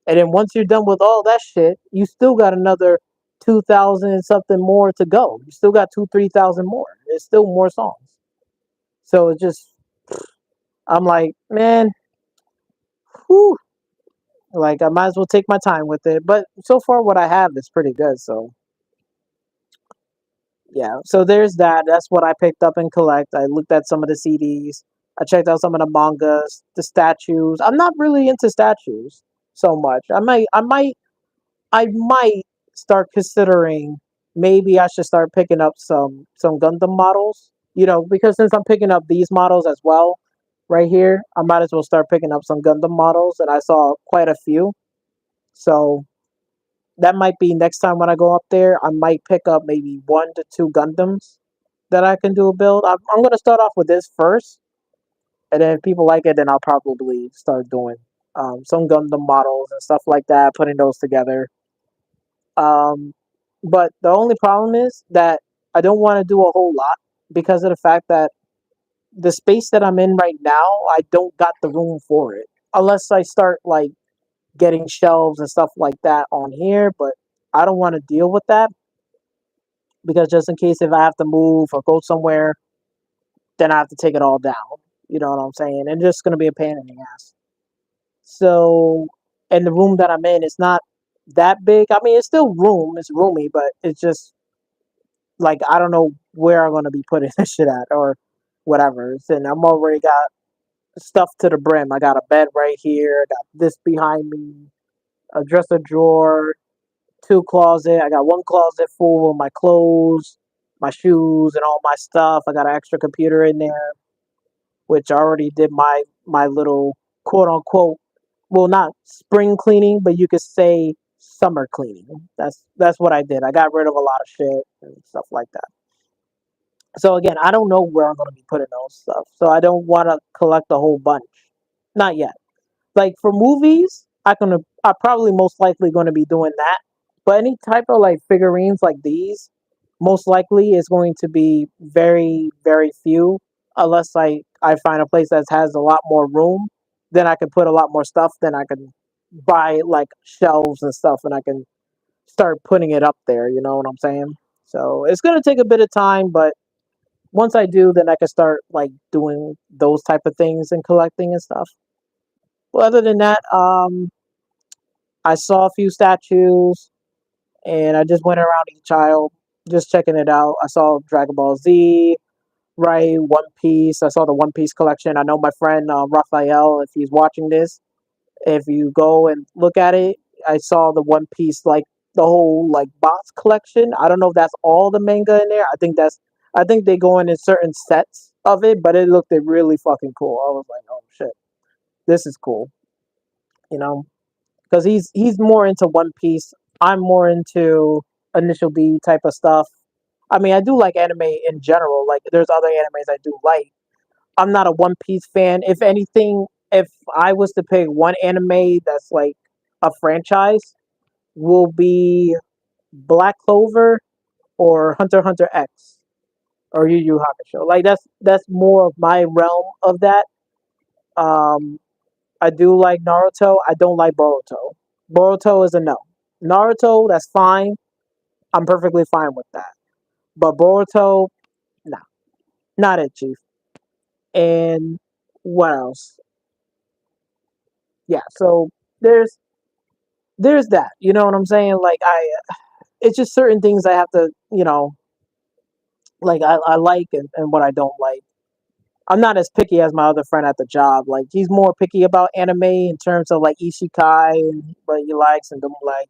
And then once you're done with all that shit, you still got another 2,000 and something more to go. You still got 3,000 more. There's still more songs. So it just, I'm like, man, whew, like I might as well take my time with it. But so far, what I have is pretty good. So yeah, so there's that. That's what I picked up and collect. I looked at some of the CDs. I checked out some of the mangas, the statues. I'm not really into statues so much. I might start considering maybe I should start picking up some Gundam models. Because since I'm picking up these models as well, right here, I might as well start picking up some Gundam models, and I saw quite a few. So that might be next time when I go up there. I might pick up maybe 1 to 2 Gundams that I can do a build. I'm gonna start off with this first, and then if people like it, then I'll probably start doing some Gundam models and stuff like that, putting those together. Um, but the only problem is that I don't want to do a whole lot because of the fact that the space that I'm in right now, I don't got the room for it. Unless I start like getting shelves and stuff like that on here, but I don't want to deal with that because just in case if I have to move or go somewhere, then I have to take it all down. You know what I'm saying? And just gonna be a pain in the ass. So, and the room that I'm in is not that big. I mean, it's still room, it's roomy, but it's just like I don't know where I'm gonna be putting this shit at or whatever. And I'm already got stuff to the brim. I got a bed right here, got this behind me, a dresser drawer, two closet. I got one closet full of my clothes, my shoes, and all my stuff. I got an extra computer in there, which I already did my little quote unquote, well, not spring cleaning, but you could say summer cleaning. That's what I did. I got rid of a lot of shit and stuff like that. So again, I don't know where I'm gonna be putting those stuff. So I don't want to collect a whole bunch. Not yet. Like for movies, I probably most likely going to be doing that. But any type of like figurines like these, most likely is going to be very very few, unless I find a place that has a lot more room. Then I can put a lot more stuff. Then I can buy like shelves and stuff, and I can start putting it up there. You know what I'm saying? So it's gonna take a bit of time, but once I do, then I can start like doing those type of things and collecting and stuff. Well, other than that, I saw a few statues and I just went around each aisle just checking it out. I saw Dragon Ball Z, right? One Piece. I saw the One Piece collection. I know my friend Raphael, if he's watching this, if you go and look at it, I saw the One Piece, like the whole like box collection. I don't know if that's all the manga in there. I think they go in certain sets of it, but it looked really fucking cool. I was like, oh shit, this is cool, you know. Because he's more into One Piece. I'm more into Initial D type of stuff. I mean, I do like anime in general. Like, there's other animes I do like. I'm not a One Piece fan. If anything, if I was to pick one anime that's like a franchise, will be Black Clover or Hunter x Hunter X or Yu Yu Hakusho. Like that's more of my realm of that. Um, I do like Naruto. I don't like Boruto. Boruto is a no. Naruto, that's fine. I'm perfectly fine with that. But Boruto, nah, not it, Chief. And what else? Yeah, so there's there's that. You know what I'm saying? Like it's just certain things I have to, like I like and what I don't like. I'm not as picky as my other friend at the job. Like he's more picky about anime in terms of like isekai and what he likes and don't like.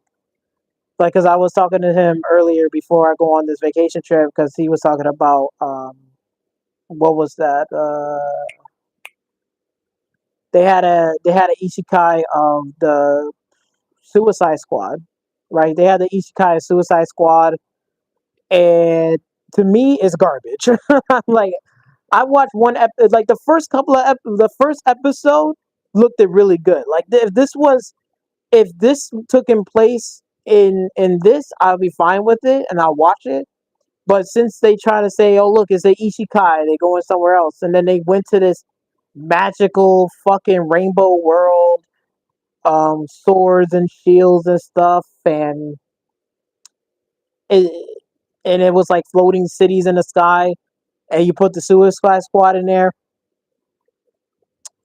Like, cause I was talking to him earlier before I go on this vacation trip, cause he was talking about what was that? They had an isekai of the Suicide Squad, right? They had the isekai of Suicide Squad, and to me, it's garbage. Like, I watched like the first couple of the first episode looked it really good. Like, if this took in place in this, I'll be fine with it and I'll watch it. But since they try to say, "Oh, look, it's a isekai," they going somewhere else, and then they went to this magical fucking rainbow world, swords and shields and stuff, it and it was like floating cities in the sky, and you put the Suicide Squad in there.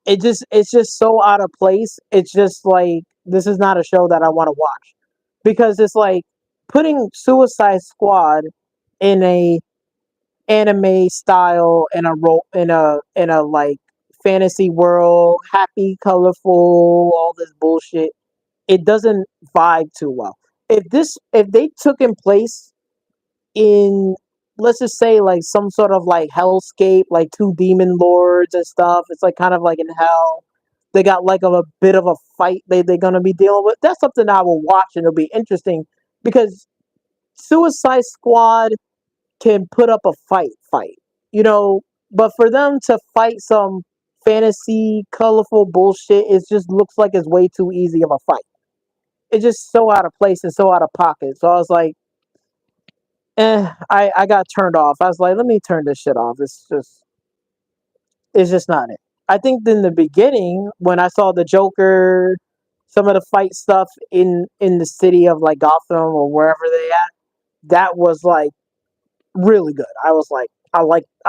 It's just so out of place. It's just like this is not a show that I want to watch because it's like putting Suicide Squad in a anime style in a like fantasy world, happy, colorful, all this bullshit. It doesn't vibe too well. If they took in place in, let's just say, like some sort of like hellscape, like two demon lords and stuff, it's like kind of like in hell. They got like a bit of a fight they're gonna be dealing with. That's something I will watch and it'll be interesting because Suicide Squad can put up a fight, you know. But for them to fight some fantasy, colorful bullshit, it just looks like it's way too easy of a fight. It's just so out of place and so out of pocket. So I was like, I got turned off. I was like, let me turn this shit off. It's just It's just not it. I think in the beginning when I saw the Joker, some of the fight stuff in the city of like Gotham or wherever they at, that was like really good. I was like, I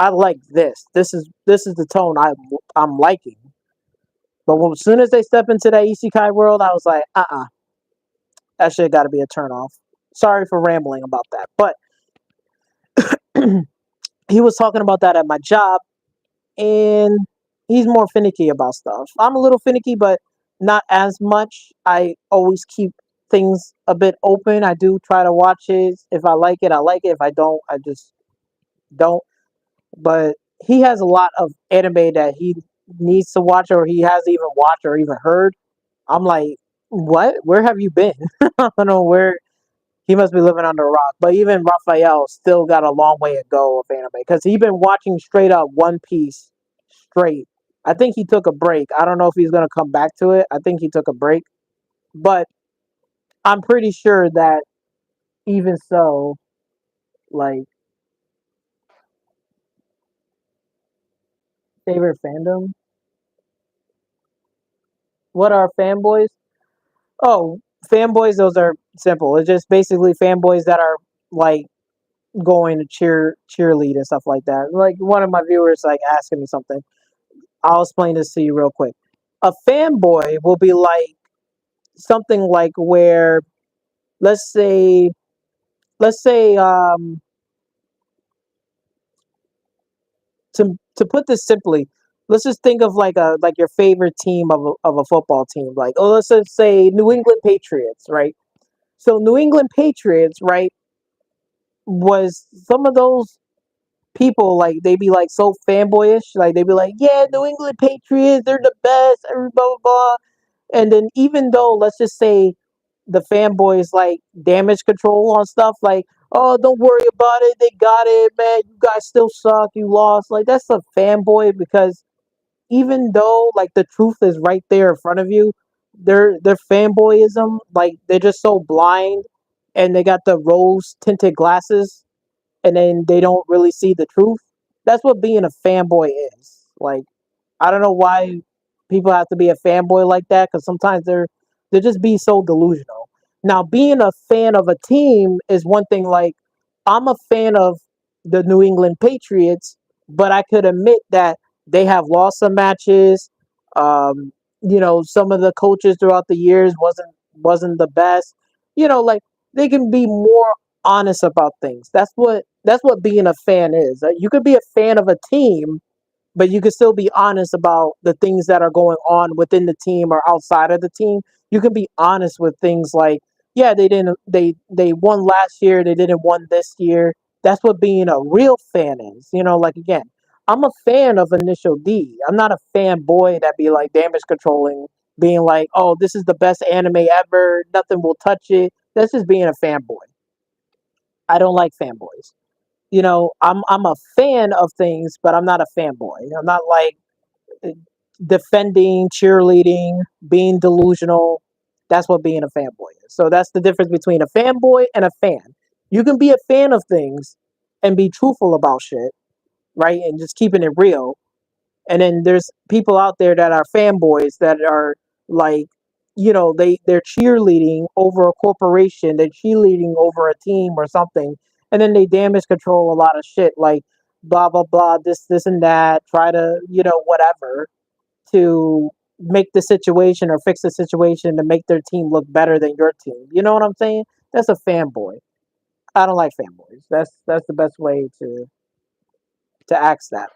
like this. This is the tone I'm liking. But as soon as they step into that isekai world, I was like, that shit got to be a turn off. Sorry for rambling about that, but he was talking about that at my job, and he's more finicky about stuff. I'm a little finicky, but not as much. I always keep things a bit open. I do try to watch it. If I like it, I like it. If I don't, I just don't. But he has a lot of anime that he needs to watch or he hasn't even watched or even heard. I'm like, what? Where have you been? I don't know where. He must be living under a rock. But even Raphael still got a long way to go of anime because he been watching straight up One Piece straight. I think he took a break. I don't know if he's gonna come back to it. I think he took a break, but I'm pretty sure that even so, like favorite fandom. What are fanboys? Oh, fanboys. Those are simple. It's just basically fanboys that are like going to cheerlead and stuff like that. Like one of my viewers like asking me something. I'll explain this to you real quick. A fanboy will be like something like where let's say let's say to put this simply, let's just think of like your favorite team of a football team. Like oh let's just say New England Patriots, right? So New England Patriots, right, was some of those people like they be like so fanboyish, like they be like, yeah, New England Patriots, they're the best, every blah blah blah. And then even though let's just say the fanboys like damage control on stuff, like, oh, don't worry about it, they got it, man. You guys still suck, you lost. Like that's a fanboy because even though like the truth is right there in front of you, their fanboyism, like they're just so blind and they got the rose tinted glasses and then they don't really see the truth. That's what being a fanboy is. Like I don't know why people have to be a fanboy like that because sometimes they're just be so delusional. Now, being a fan of a team is one thing. Like I'm a fan of the New England Patriots, but I could admit that they have lost some matches. Some of the coaches throughout the years wasn't the best. Like they can be more honest about things. That's what being a fan is. You could be a fan of a team, but you can still be honest about the things that are going on within the team or outside of the team. You can be honest with things like, yeah, they won last year, they didn't won this year. That's what being a real fan is. Like again, I'm a fan of Initial D. I'm not a fanboy that be like damage controlling, being like, oh, this is the best anime ever, nothing will touch it. That's just being a fanboy. I don't like fanboys. I'm a fan of things, but I'm not a fanboy. I'm not like uh, defending, cheerleading, being delusional. That's what being a fanboy is. So that's the difference between a fanboy and a fan. You can be a fan of things and be truthful about shit, right? And just keeping it real. And then there's people out there that are fanboys that are like, they're cheerleading over a corporation, they're cheerleading over a team or something, and then they damage control a lot of shit like blah blah blah, this and that, try to, whatever, to make the situation or fix the situation to make their team look better than your team. You know what I'm saying? That's a fanboy. I don't like fanboys. That's the best way to ask that.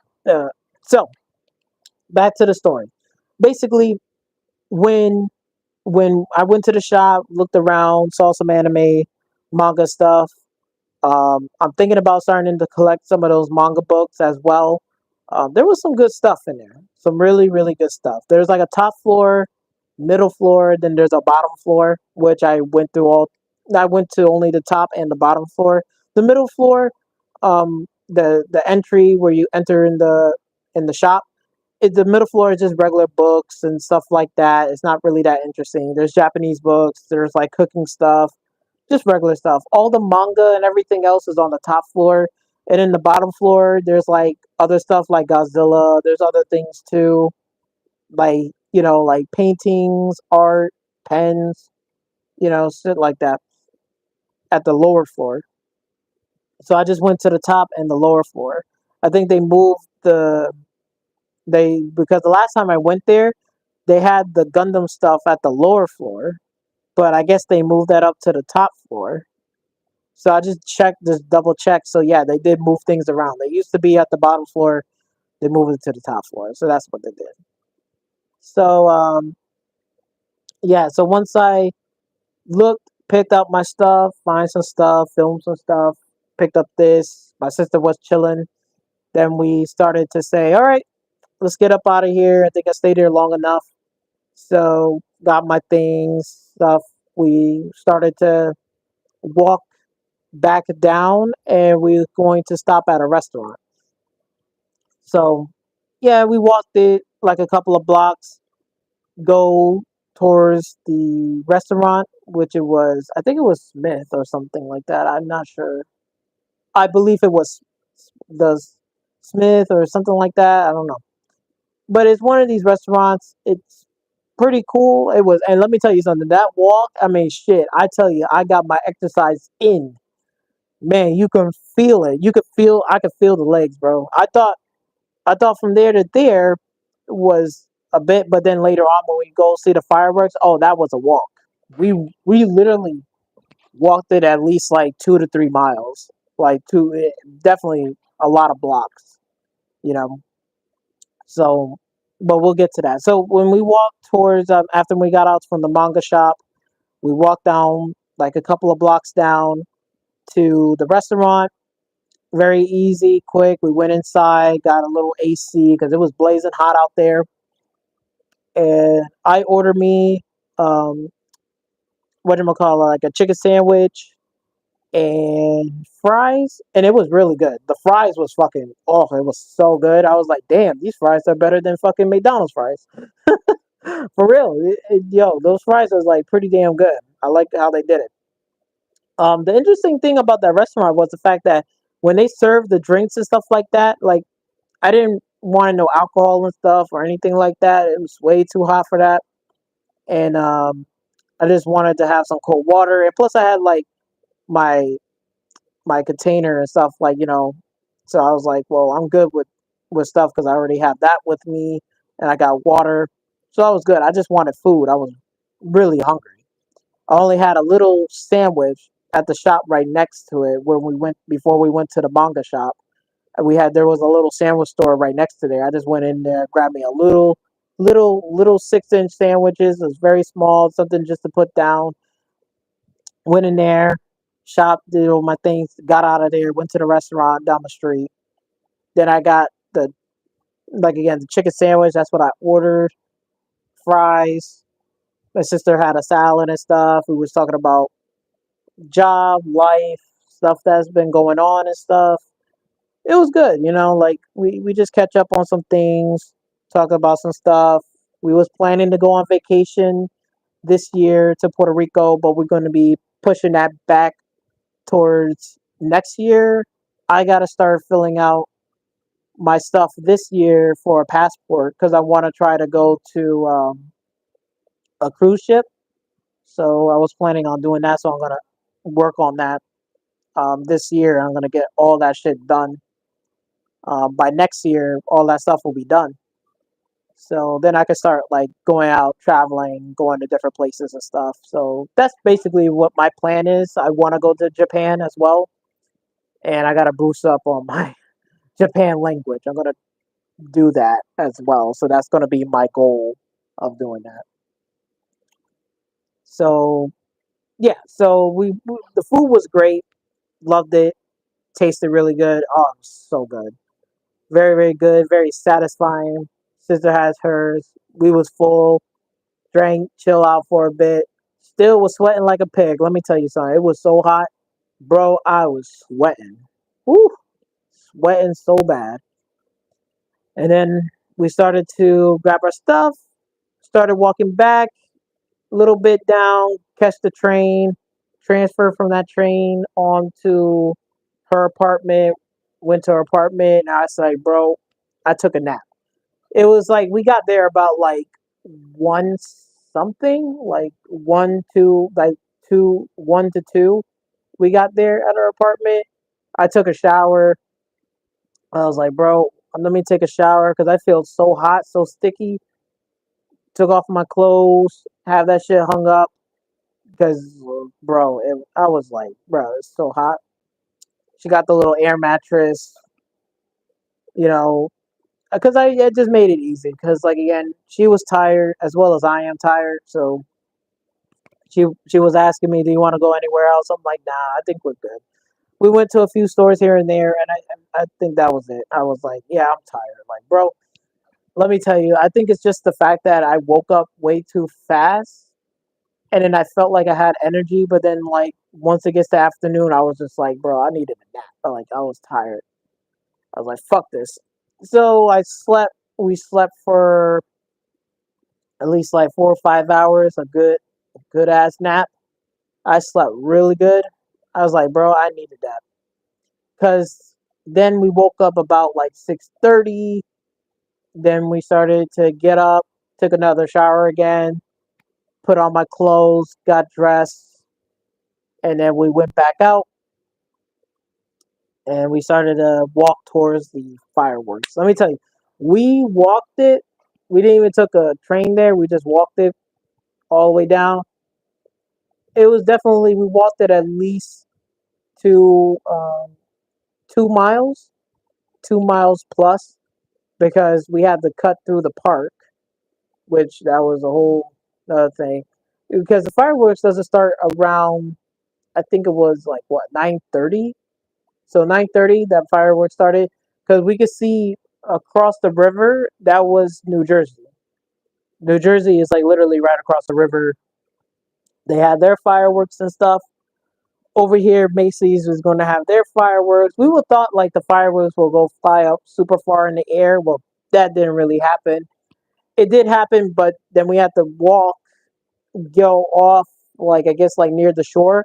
So back to the story. Basically, when when I went to the shop, looked around, saw some anime, manga stuff. I'm thinking about starting to collect some of those manga books as well. There was some good stuff in there, some really really good stuff. There's like a top floor, middle floor, then there's a bottom floor, which I went through all. I went to only the top and the bottom floor. The middle floor, the entry where you enter in the shop, the middle floor is just regular books and stuff like that. It's not really that interesting. There's Japanese books. There's like cooking stuff, just regular stuff. All the manga and everything else is on the top floor. And in the bottom floor, there's like other stuff like Godzilla. There's other things too, like like paintings, art, pens, shit like that at the lower floor. So I just went to the top and the lower floor. I think they moved they because the last time I went there, they had the Gundam stuff at the lower floor, but I guess they moved that up to the top floor. So I just checked, just double checked. So yeah, they did move things around. They used to be at the bottom floor. They moved it to the top floor. So that's what they did. So yeah. So once I looked, picked up my stuff, find some stuff, filmed some stuff, picked up this. My sister was chilling. Then we started to say, all right, let's get up out of here. I think I stayed here long enough. So got my things, stuff. We started to walk back down, and we were going to stop at a restaurant. So yeah, we walked it like a couple of blocks, go towards the restaurant, which it was, I think it was Smith or something like that. I'm not sure. I believe it was the Smith or something like that. I don't know. But it's one of these restaurants. It's pretty cool. It was, and let me tell you something. That walk, I mean, shit. I tell you, I got my exercise in. Man, you can feel it. You could feel. I could feel the legs, bro. I thought from there to there was a bit, but then later on when we go see the fireworks, oh, that was a walk. We literally walked it at least like 2 to 3 miles, like definitely a lot of blocks, you know. So, but we'll get to that. So when we walked towards after we got out from the manga shop, we walked down like a couple of blocks down to the restaurant. Very easy, quick. We went inside, got a little AC because it was blazing hot out there, and I ordered me um what do call it, like a chicken sandwich and fries, and it was really good. The fries was fucking oh, it was so good. I was like, damn, these fries are better than fucking McDonald's fries. For real. Yo, those fries was like pretty damn good. I liked how they did it. The interesting thing about that restaurant was the fact that when they served the drinks and stuff like that, like I didn't want no alcohol and stuff or anything like that. It was way too hot for that, and I just wanted to have some cold water. And plus, I had like my my container and stuff, like So I was like, well, I'm good with stuff because I already have that with me, and I got water, so I was good. I just wanted food. I was really hungry. I only had a little sandwich at the shop right next to it when we went before we went to the manga shop. There was a little sandwich store right next to there. I just went in there, grabbed me a little 6-inch sandwiches. It was very small, something just to put down. Went in there, shopped, did all my things, got out of there, went to the restaurant down the street. Then I got the like again the chicken sandwich. That's what I ordered. Fries. My sister had a salad and stuff. We was talking about job, life, stuff that's been going on and stuff. It was good, like we just catch up on some things, talk about some stuff. We was planning to go on vacation this year to Puerto Rico, but we're going to be pushing that back towards next year. I got to start filling out my stuff this year for a passport because I want to try to go to a cruise ship. So I was planning on doing that. So I'm going to work on that this year. I'm going to get all that shit done. By next year, all that stuff will be done. So then I can start like going out, traveling, going to different places and stuff. So that's basically what my plan is. I want to go to Japan as well, and I got to boost up on my Japan language. I'm gonna do that as well. So that's gonna be my goal of doing that. So yeah, so the food was great, loved it, tasted really good. Oh, it was so good, very very good, very satisfying. Sister has hers. We was full, drank, chill out for a bit. Still was sweating like a pig. Let me tell you something. It was so hot, bro. I was sweating. Woo, sweating so bad. And then we started to grab our stuff, started walking back a little bit down, catch the train, transfer from that train onto her apartment. went to her apartment, and I was like, bro, I took a nap. It was like we got there about like one something, like one, two, like two, 1 to 2. We got there at her apartment. I took a shower. I was like, bro, let me take a shower because I feel so hot, so sticky. Took off my clothes, have that shit hung up because, bro, I was like, bro, it's so hot. She got the little air mattress, you know, because I just made it easy because, like, again, she was tired as well as I am tired. So she was asking me, "Do you want to go anywhere else?" I'm like, "Nah, I think we're good." We went to a few stores here and there, and I think that was it. I was like, "Yeah, I'm tired." Like, bro, let me tell you, I think it's just the fact that I woke up way too fast, and then I felt like I had energy, but then like once it gets to afternoon, I was just like, "Bro, I needed a nap." Like I was tired. I was like, "Fuck this." So I slept. We slept for at least like 4 or 5 hours, a good ass nap. I slept really good. I was like, bro, I needed that because then we woke up about like 6:30. Then we started to get up, took another shower again, put on my clothes, got dressed, and then we went back out and we started to walk towards the fireworks. Let me tell you, we walked it. We didn't even took a train there. We just walked it all the way down. It was definitely we walked it at least to 2 miles, 2 miles plus, because we had to cut through the park, which that was a whole other thing. Because the fireworks doesn't start around, I think it was like what 9:30. So 9:30 that fireworks started because we could see across the river. That was New Jersey. New Jersey is like literally right across the river. They had their fireworks and stuff. Over here, Macy's was going to have their fireworks. We would thought like the fireworks will go fly up super far in the air. Well, that didn't really happen. It did happen, but then we had to walk, go off, like I guess like near the shore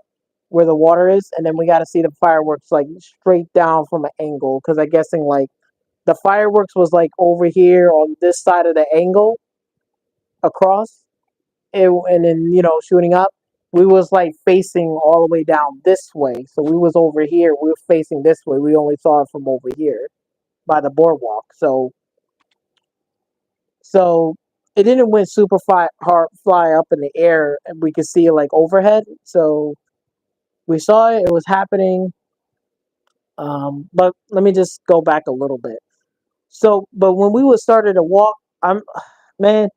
where the water is, and then we got to see the fireworks like straight down from an angle. Because I guessing like the fireworks was like over here on this side of the angle across, and then shooting up. We was like facing all the way down this way, so we was over here. We were facing this way. We only saw it from over here by the boardwalk. So it didn't went super hard fly up in the air, and we could see it like overhead. So we saw it; it was happening. But let me just go back a little bit. So, but when we was started to walk, I'm man.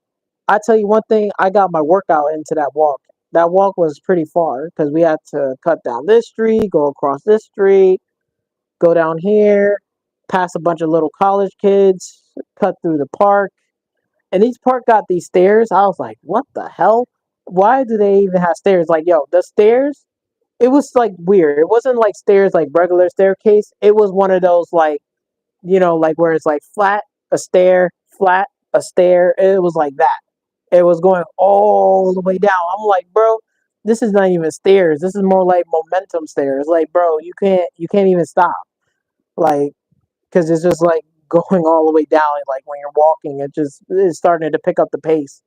I tell you one thing, I got my workout into that walk. That walk was pretty far because we had to cut down this street, go across this street, go down here, pass a bunch of little college kids, cut through the park. And each park got these stairs. I was like, what the hell? Why do they even have stairs? Like, yo, the stairs, it was like weird. It wasn't like stairs like regular staircase. It was one of those like, like where it's like flat, a stair, flat, a stair. It was like that. It was going all the way down. I'm like, bro, this is not even stairs. This is more like momentum stairs. Like, bro, you can't even stop. Like, because it's just like going all the way down. Like when you're walking, it just is starting to pick up the pace.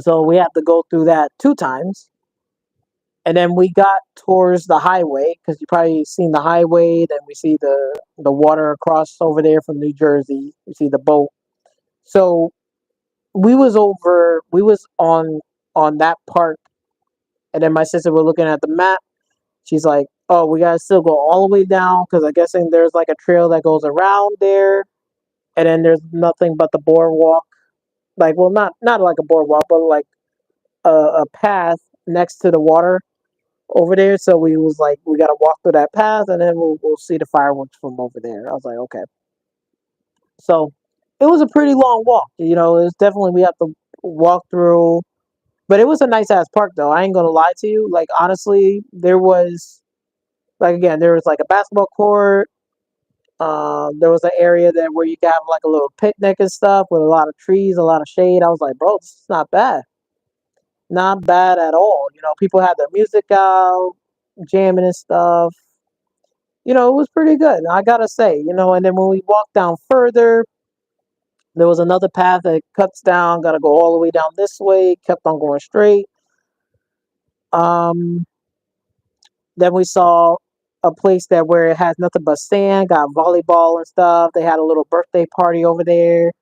So we have to go through that 2 times, and then we got towards the highway because you probably seen the highway. Then we see the water across over there from New Jersey. You see the boat. So we was on that part, and then my sister was looking at the map. She's like, oh, we gotta still go all the way down because I'm guessing there's like a trail that goes around there, and then there's nothing but the boardwalk. Like, well, not like a boardwalk, but like a path next to the water over there. So we was like, we gotta walk through that path, and then we'll see the fireworks from over there. I was like, okay. So it was a pretty long walk. It's definitely we have to walk through. But it was a nice ass park though. I ain't gonna lie to you. Like honestly, there was like again, there was like a basketball court. There was an area that where you could have like a little picnic and stuff with a lot of trees, a lot of shade. I was like, bro, this is not bad. Not bad at all. People had their music out, jamming and stuff. It was pretty good. I gotta say, and then when we walked down further, there was another path that cuts down, gotta go all the way down this way, kept on going straight. Um, then we saw a place that where it has nothing but sand, got volleyball and stuff. They had a little birthday party over there.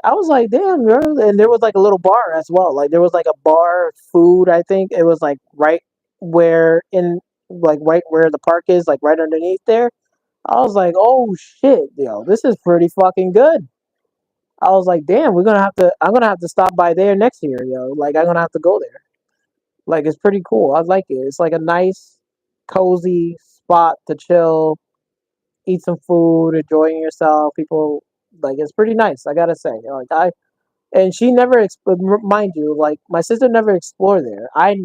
I was like, damn, girl. And there was like a little bar as well. Like there was like a bar, food, I think. It was like where in right where the park is, like right underneath there. I was like, oh shit, yo, this is pretty fucking good. I was like, damn, I'm gonna have to stop by there next year, yo. Like I'm gonna have to go there. Like it's pretty cool. I like it. It's like a nice, cozy spot to chill, eat some food, enjoying yourself. People like it's pretty nice. I gotta say, like I and she never, mind you, like my sister never explored there. I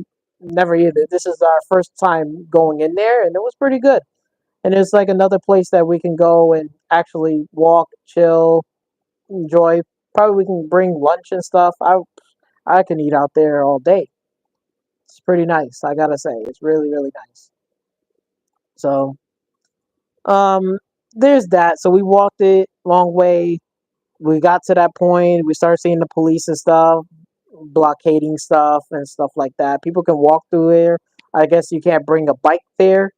never either. This is our first time going in there, and it was pretty good. And it's like another place that we can go and actually walk, chill, enjoy. Probably we can bring lunch and stuff. I can eat out there all day. It's pretty nice. I gotta say, it's really really nice. So um, there's that. So we walked it long way. We got to that point. We started seeing the police and stuff, blockading stuff and stuff like that. People can walk through there. I guess you can't bring a bike there.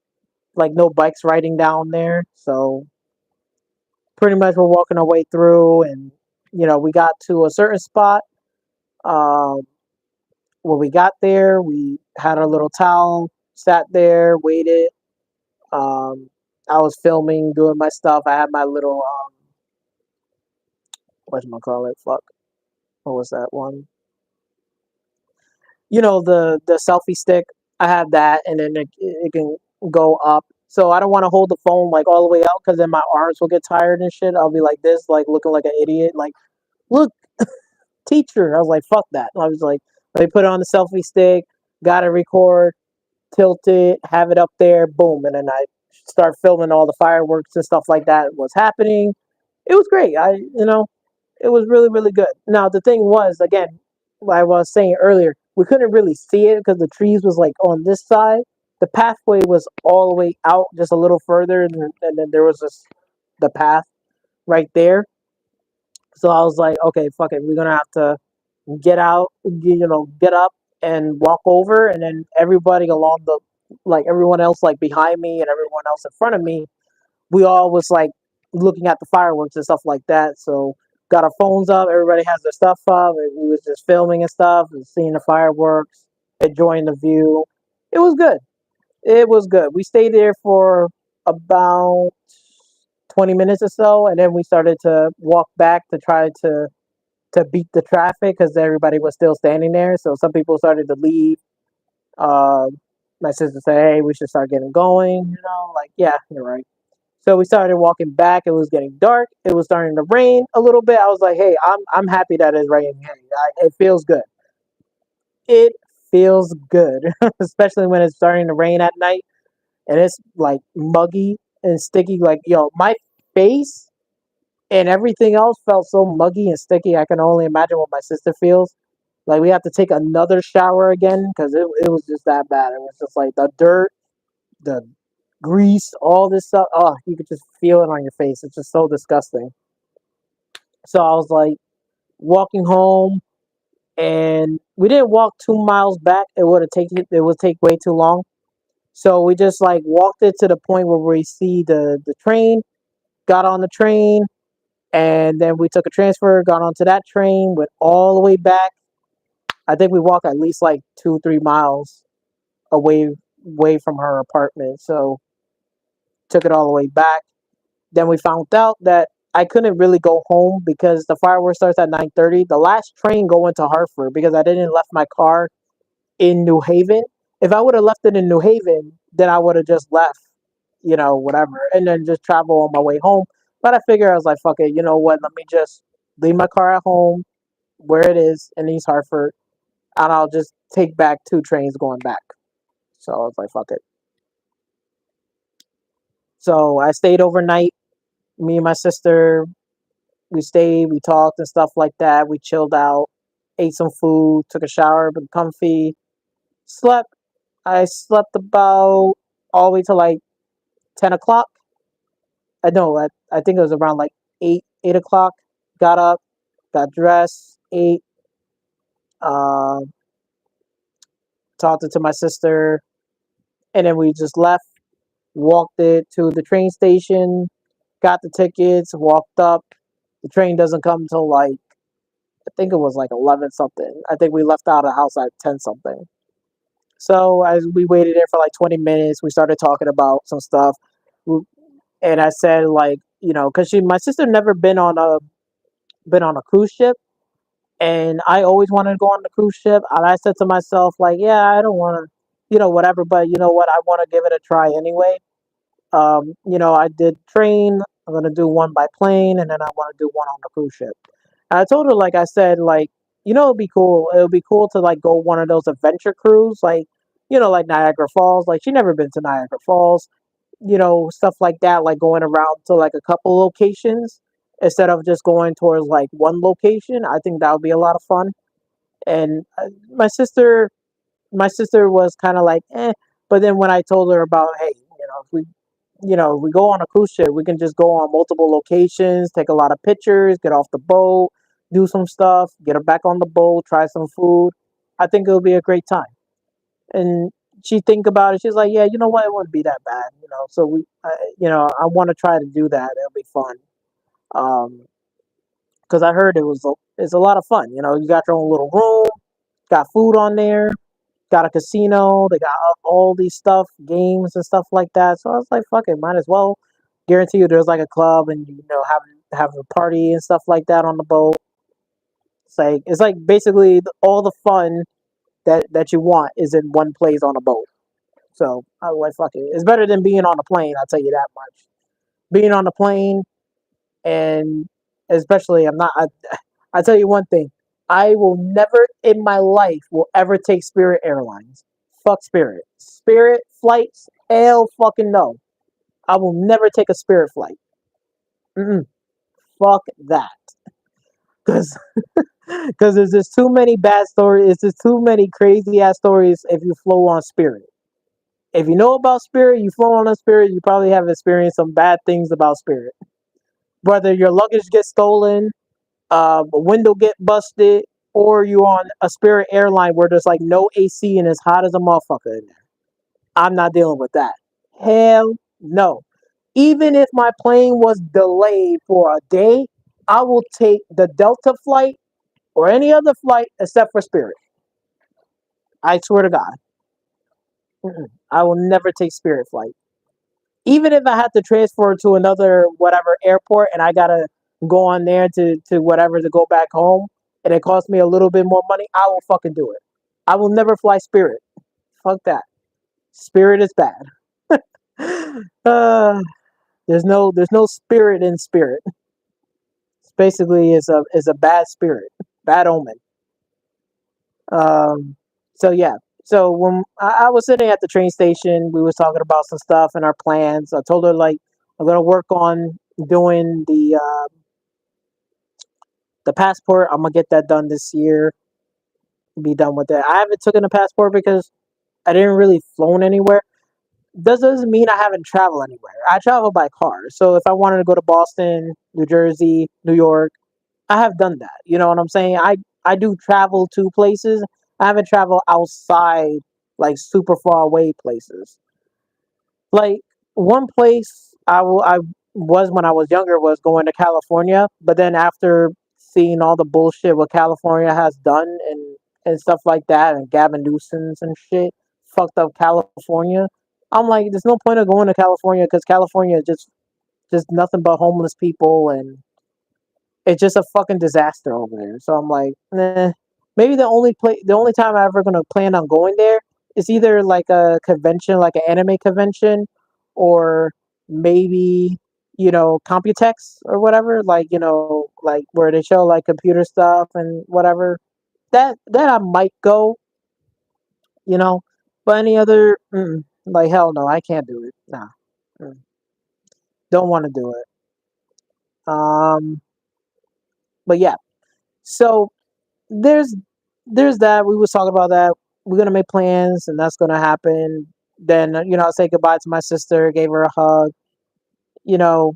Like no bikes riding down there. So pretty much we're walking our way through, and we got to a certain spot. Um, when we got there, we had our little towel, sat there, waited. I was filming, doing my stuff. I had my little whatchamacallit, fuck, what was that one? The selfie stick. I have that, and then it can go up. So I don't want to hold the phone like all the way out because then my arms will get tired and shit. I'll be like this, like looking like an idiot. Like, look, teacher. I was like, fuck that. I was like, let me put it on the selfie stick. Got to record, tilt it, have it up there, boom, and then I start filming all the fireworks and stuff like that. Was happening. It was great. It was really, really good. Now the thing was, again, like I was saying earlier, we couldn't really see it because the trees was like on this side. The pathway was all the way out, just a little further, and then there was the path right there. So I was like, okay, fuck it, we're gonna have to get out, get up and walk over, and then everybody along like everyone else, like behind me and everyone else in front of me, we all was like looking at the fireworks and stuff like that. So got our phones up, everybody has their stuff up, and we was just filming and stuff and seeing the fireworks, enjoying the view. It was good. It was good. We stayed there for about 20 minutes or so, and then we started to walk back to try to beat the traffic because everybody was still standing there. So some people started to leave. Uh, my sister said, "Hey, we should start getting going." Like, yeah, you're right. So we started walking back. It was getting dark. It was starting to rain a little bit. I was like, "Hey, I'm happy that it's raining. Hey, it feels good. It feels good, especially when it's starting to rain at night and it's like muggy and sticky. Like, my face and everything else felt so muggy and sticky. I can only imagine what my sister feels. Like we have to take another shower again because it was just that bad. It was just like the dirt, the grease, all this stuff. Oh, you could just feel it on your face. It's just so disgusting. So I was like walking home, and we didn't walk 2 miles back. It would take way too long. So we just like walked it to the point where we see the train. Got on the train, and then we took a transfer. Got onto that train. Went all the way back. I think we walked at least like 2 3 miles away from her apartment. So took it all the way back. Then we found out that I couldn't really go home because the fireworks starts at 9:30. The last train going to Hartford because I didn't left my car in New Haven. If I would have left it in New Haven, then I would have just left, whatever, and then just travel on my way home. But I figured I was like, fuck it, you know what? Let me just leave my car at home where it is in East Hartford, and I'll just take back 2 trains going back. So I was like, fuck it. So I stayed overnight. Me and my sister, we stayed, we talked and stuff like that. We chilled out, ate some food, took a shower, been comfy, slept. I slept about all the way to like 10 o'clock. I know. I think it was around like 8 o'clock. Got up, got dressed, ate, uh, talked to my sister, and then we just left. Walked it to the train station, got the tickets, walked up. The train doesn't come till like I think it was like 11 something. I think we left out of the house at 10 something. So as we waited there for like 20 minutes, we started talking about some stuff. And I said like, cuz my sister never been on a cruise ship, and I always wanted to go on the cruise ship, and I said to myself like, yeah, I don't want to, whatever, but you know what? I want to give it a try anyway. I did train. I'm gonna do one by plane, and then I want to do one on the cruise ship. And I told her, like I said, like it'd be cool. It would be cool to like go one of those adventure cruise, like like Niagara Falls. Like she never been to Niagara Falls, stuff like that. Like going around to like a couple locations instead of just going towards like one location. I think that would be a lot of fun. And my sister was kind of like, eh. But then when I told her about, hey, if we go on a cruise ship, we can just go on multiple locations, take a lot of pictures, get off the boat, do some stuff, get her back on the boat, try some food. I think it'll be a great time. And she think about it. She's like, yeah, you know what? It wouldn't be that bad, So I want to try to do that. It'll be fun. Because I heard it's a lot of fun. You got your own little room, got food on there, got a casino. They got all these stuff, games and stuff like that. So I was like, fuck it, might as well. Guarantee you, there's like a club, and have a party and stuff like that on the boat. It's like basically all the fun that you want is in one place on a boat. So I was like, fuck it. It's better than being on a plane. I'll tell you that much. Being on a plane, and especially I'm not. I tell you one thing. I will never in my life will ever take Spirit Airlines. Fuck Spirit. Spirit flights, hell fucking no. I will never take a Spirit flight. Mm-mm. Fuck that. Because there's just too many bad stories. It's just too many crazy ass stories if you flow on Spirit. If you know about Spirit, you flow on a Spirit, you probably have experienced some bad things about Spirit. Whether your luggage gets stolen, a window get busted, or you on a Spirit airline where there's like no AC and it's hot as a motherfucker in there. I'm not dealing with that. Hell no. Even if my plane was delayed for a day, I will take the Delta flight or any other flight except for Spirit. I swear to God. I will never take Spirit flight. Even if I have to transfer to another whatever airport and I gotta go on there to whatever to go back home and it costs me a little bit more money, I will fucking do it. I will never fly Spirit. Fuck that. Spirit is bad. uh, there's no spirit in Spirit. It's basically is a bad spirit, bad omen. Um, so yeah. So when I was sitting at the train station, we was talking about some stuff and our plans. I told her like I'm gonna work on doing the passport. I'm gonna get that done this year. Be done with that. I haven't taken a passport because I didn't really flown anywhere. Doesn't mean I haven't traveled anywhere. I travel by car. So if I wanted to go to Boston, New Jersey, New York, I have done that. You know what I'm saying? I do travel to places. I haven't traveled outside like super far away places. Like one place I was when I was younger was going to California, but then after seeing all the bullshit what California has done and stuff like that, and Gavin Newsom's and shit fucked up California. I'm like, there's no point of going to California because California is just nothing but homeless people, and it's just a fucking disaster over there. So I'm like, nah. Maybe the only time I'm ever gonna plan on going there is either like a convention, like an anime convention, or maybe Computex or whatever, like like where they show like computer stuff and whatever. That I might go, you know, but any other, like hell no, I can't do it. Nah, mm, don't want to do it. Um, but yeah, so there's there's that. We was talking about that. We're gonna make plans, and that's gonna happen. Then I say goodbye to my sister, gave her a hug. You know,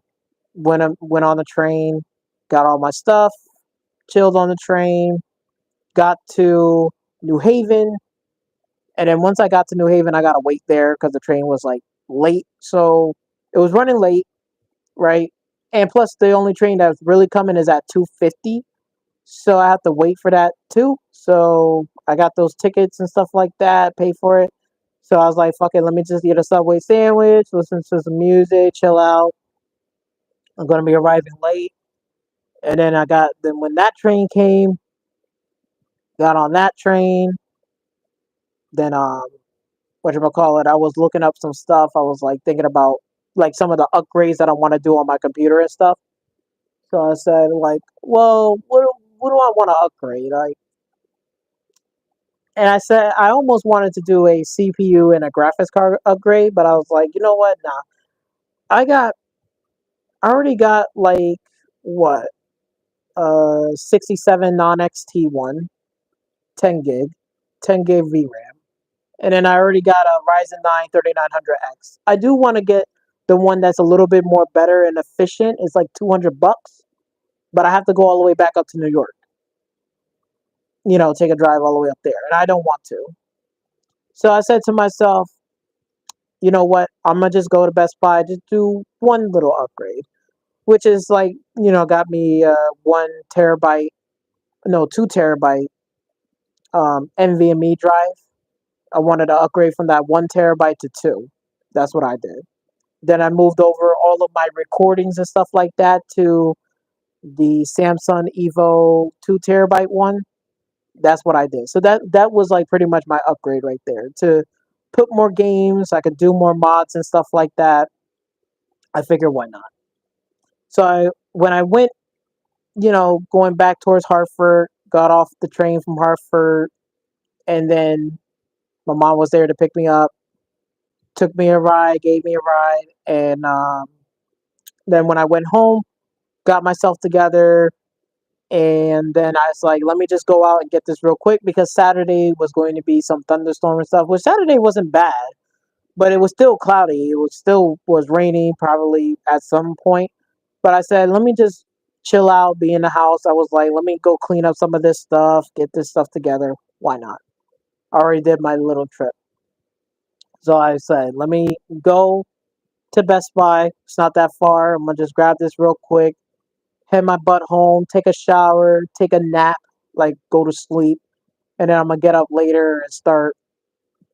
Went on the train, got all my stuff, chilled on the train, got to New Haven, and then once I got to New Haven, I gotta wait there because the train was like late. So it was running late, right? And plus, the only train that's really coming is at 2:50. So I have to wait for that too. So I got those tickets and stuff like that, pay for it. So I was like, fuck it, let me just eat a Subway sandwich, listen to some music, chill out. I'm gonna be arriving late. And then then when that train came, got on that train, then whatchamacallit, I was looking up some stuff. I was like thinking about like some of the upgrades that I want to do on my computer and stuff. So I said like, well, what do I want to upgrade? And I said I almost wanted to do a CPU and a graphics card upgrade, but I was like, you know what? Nah. I got I already got like what 67 non XT one, 10 gig, 10 gig VRAM. And then I already got a Ryzen 9 3900X. I do want to get the one that's a little bit more better and efficient. It's like $200, but I have to go all the way back up to New York. Take a drive all the way up there, and I don't want to. So I said to myself, you know what? I'm gonna just go to Best Buy, just do one little upgrade, which is like, got me 1 terabyte, no, 2 terabyte NVMe drive. I wanted to upgrade from that 1 terabyte to two. That's what I did. Then I moved over all of my recordings and stuff like that to the Samsung Evo 2 terabyte one. That's what I did. So that was like pretty much my upgrade right there. To put more games, I could do more mods and stuff like that. I figured why not. So when I went, going back towards Hartford, got off the train from Hartford, and then my mom was there to pick me up, took me a ride, gave me a ride, and then when I went home, got myself together, and then I was like, let me just go out and get this real quick because Saturday was going to be some thunderstorm and stuff. Which Saturday wasn't bad, but it was still cloudy. It was raining probably at some point. But I said, let me just chill out, be in the house. I was like, let me go clean up some of this stuff, get this stuff together. Why not? I already did my little trip. So I said, let me go to Best Buy. It's not that far. I'm gonna just grab this real quick, head my butt home, take a shower, take a nap, like go to sleep, and then I'm gonna get up later and start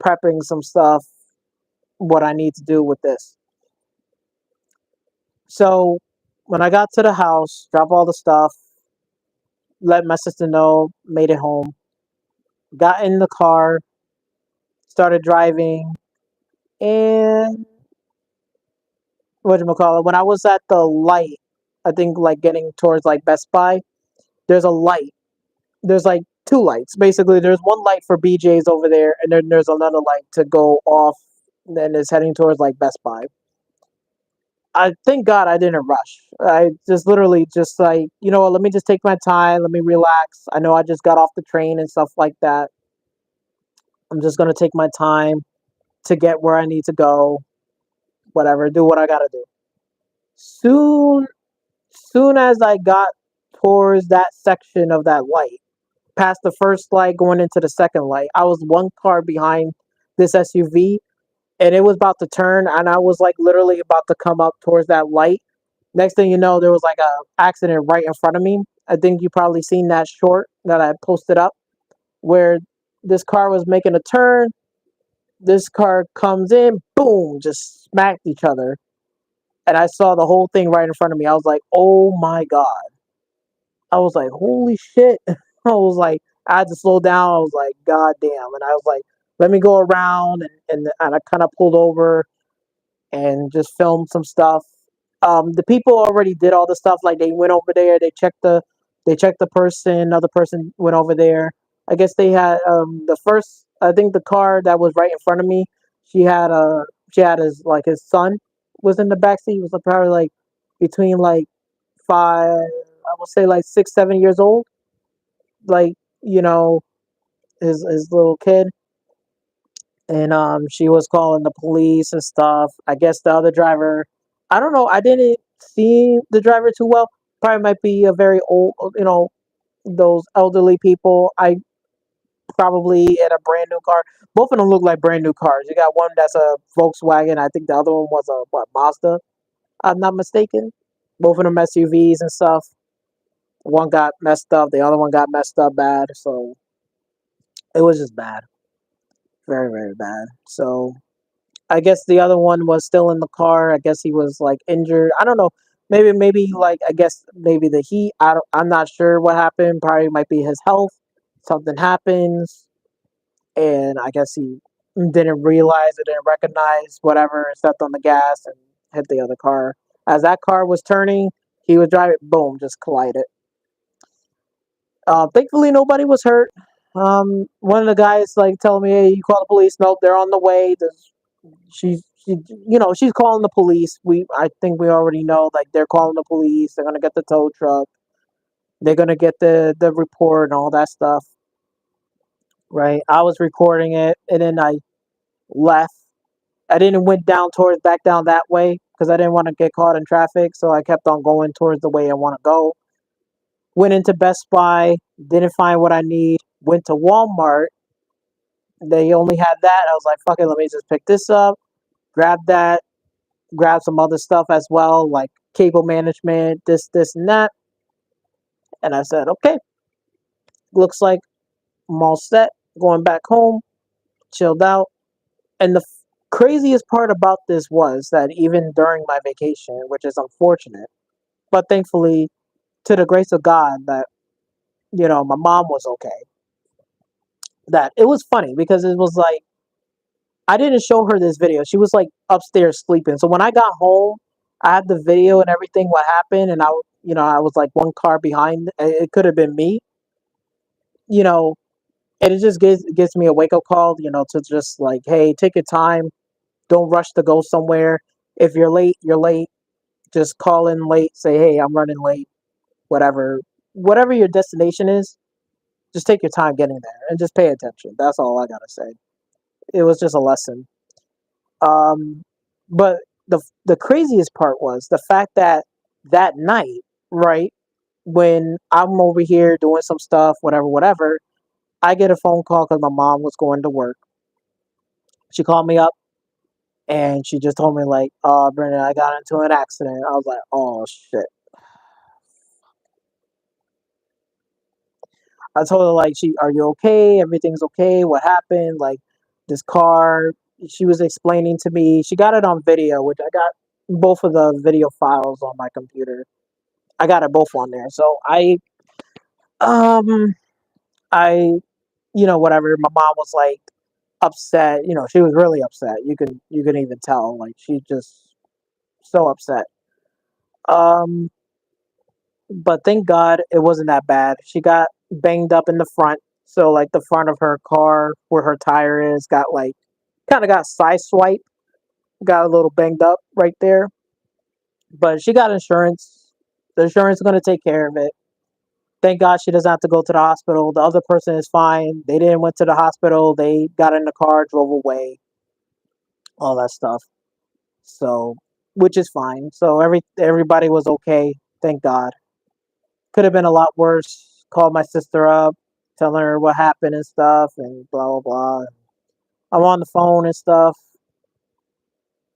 prepping some stuff, what I need to do with this. So when I got to the house, drop all the stuff, let my sister know, made it home, got in the car, started driving, and whatchamacallit, when I was at the light, I think like getting towards like Best Buy, there's a light. There's like two lights. Basically, there's one light for BJ's over there, and then there's another light to go off, and then it's heading towards like Best Buy. I thank God I didn't rush. I just literally just like, you know what, let me just take my time, let me relax. I know I just got off the train and stuff like that. I'm just gonna take my time to get where I need to go, whatever, do what I gotta do. Soon soon as I got towards that section of that light, past the first light going into the second light, I was one car behind this SUV, and it was about to turn, and I was like literally about to come up towards that light. Next thing you know, there was like a accident right in front of me. I think you probably seen that short that I posted up where this car was making a turn. This car comes in, boom, just smacked each other. And I saw the whole thing right in front of me. I was like, oh my God. I was like, holy shit. I was like, I had to slow down. I was like, God damn. And I was like, let me go around. And I kind of pulled over and just filmed some stuff. The people already did all the stuff. Like they went over there, they checked the person. Another person went over there. I guess they had the first. I think the car that was right in front of me. She had his son was in the back seat. He was probably like between like five. I would say like 6, 7 years old. Like you know his little kid, and she was calling the police and stuff. I guess the other driver, I don't know. I didn't. see the driver too well. Probably might be a very old, those elderly people. I probably in a brand new car. Both of them look like brand new cars. You got one that's a Volkswagen. I think the other one was a Mazda. I'm not mistaken. Both of them SUVs and stuff. One got messed up. The other one got messed up bad. So it was just bad, very very bad. So I guess the other one was still in the car. I guess he was like injured. I don't know. Maybe like I guess maybe the heat. I'm not sure what happened. Probably might be his health. Something happens, and I guess he didn't realize or didn't recognize whatever, and stepped on the gas and hit the other car. As that car was turning, he was driving. Boom, just collided. Thankfully, nobody was hurt. One of the guys like telling me, "Hey, you call the police?" Nope, they're on the way. She's calling the police. I think we already know, like they're calling the police. They're gonna get the tow truck. They're gonna get the report and all that stuff. Right. I was recording it, and then I left. I didn't went down towards back down that way because I didn't want to get caught in traffic. So I kept on going towards the way I want to go. Went into Best Buy. Didn't find what I need. Went to Walmart. They only had that. I was like, fuck it, let me just pick this up. Grab that. Grab some other stuff as well, like cable management, this, and that. And I said, okay, looks like I'm all set. Going back home, chilled out. And the craziest part about this was that even during my vacation, which is unfortunate, but thankfully, to the grace of God, that, my mom was okay. That it was funny because it was like, I didn't show her this video. She was like upstairs sleeping. So when I got home, I had the video and everything, what happened. And I was like one car behind. It could have been me, you know, and it just gives me a wake up call, to just like, hey, take your time. Don't rush to go somewhere. If you're late, you're late. Just call in late. Say, hey, I'm running late. Whatever your destination is, just take your time getting there and just pay attention. That's all I gotta say. It was just a lesson. Um, but the craziest part was the fact that that night, right, when I'm over here doing some stuff, whatever, whatever, I get a phone call because my mom was going to work. She called me up and she just told me like, Brendan, I got into an accident. I was like, oh shit. I told her like, are you okay? Everything's okay. What happened? Like this car. She was explaining to me. She got it on video, which I got both of the video files on my computer. I got it both on there. So um, I, whatever. My mom was like upset. She was really upset. You can even tell. Like she just so upset. Um, but thank God it wasn't that bad. She got banged up in the front. So like the front of her car where her tire is got like kind of got side swipe, got a little banged up right there. But she got insurance. The insurance is gonna take care of it. Thank God she doesn't have to go to the hospital. The other person is fine. They didn't went to the hospital. They got in the car, drove away, all that stuff. So, which is fine. So everybody was okay. Thank God. Could have been a lot worse. Called my sister up, telling her what happened and stuff, and blah blah blah. I'm on the phone and stuff,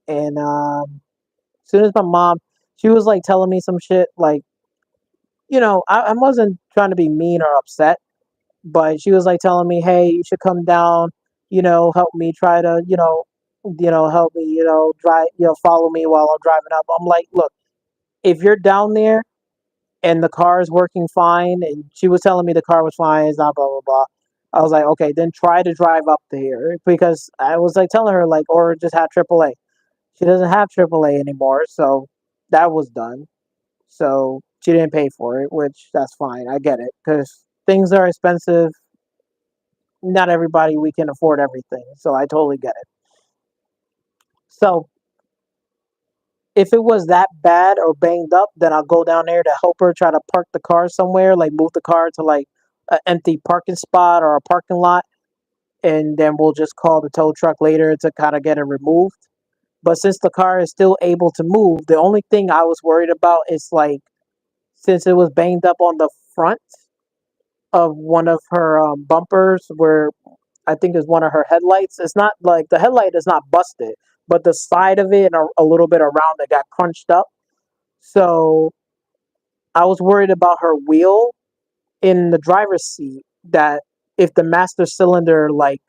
and as soon as my mom, she was like telling me some shit, like I wasn't trying to be mean or upset, but she was like telling me, hey, you should come down, help me try to, help me, drive, follow me while I'm driving up. I'm like, look, if you're down there and the car is working fine, and she was telling me the car was fine, it's not blah blah blah. I was like, okay, then try to drive up there because I was like telling her like, or just have AAA. She doesn't have AAA anymore, so that was done. So she didn't pay for it, which that's fine. I get it because things are expensive. Not everybody we can afford everything, so I totally get it. So if it was that bad or banged up, then I'll go down there to help her try to park the car somewhere, like move the car to like an empty parking spot or a parking lot, and then we'll just call the tow truck later to kind of get it removed. But since the car is still able to move, the only thing I was worried about is like since it was banged up on the front of one of her bumpers, where I think is one of her headlights. It's not like the headlight is not busted, but the side of it and a little bit around it got crunched up. So I was worried about her wheel in the driver's seat, that if the master cylinder, like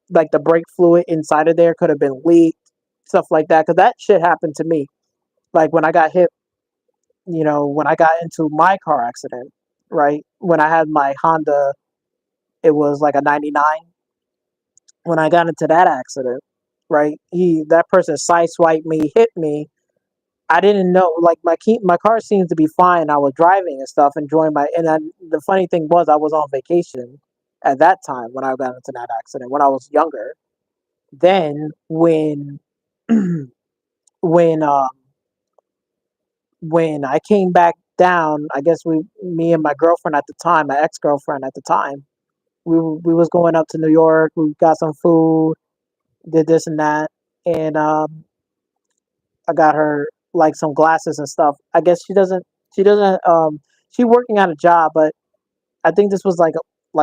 the brake fluid inside of there could have been leaked, stuff like that. Because that shit happened to me. Like when I got hit, when I got into my car accident, right? When I had my Honda, it was like a 99. When I got into that accident, right? That person sideswiped me, hit me. I didn't know, like my car seemed to be fine. I was driving and stuff, enjoying the funny thing was I was on vacation at that time when I got into that accident when I was younger. Then when when I came back down, I guess me and my girlfriend at the time, my ex girlfriend at the time, we was going up to New York. We got some food, did this and that, and I got her like some glasses and stuff. I guess she doesn't she working at a job, but I think this was like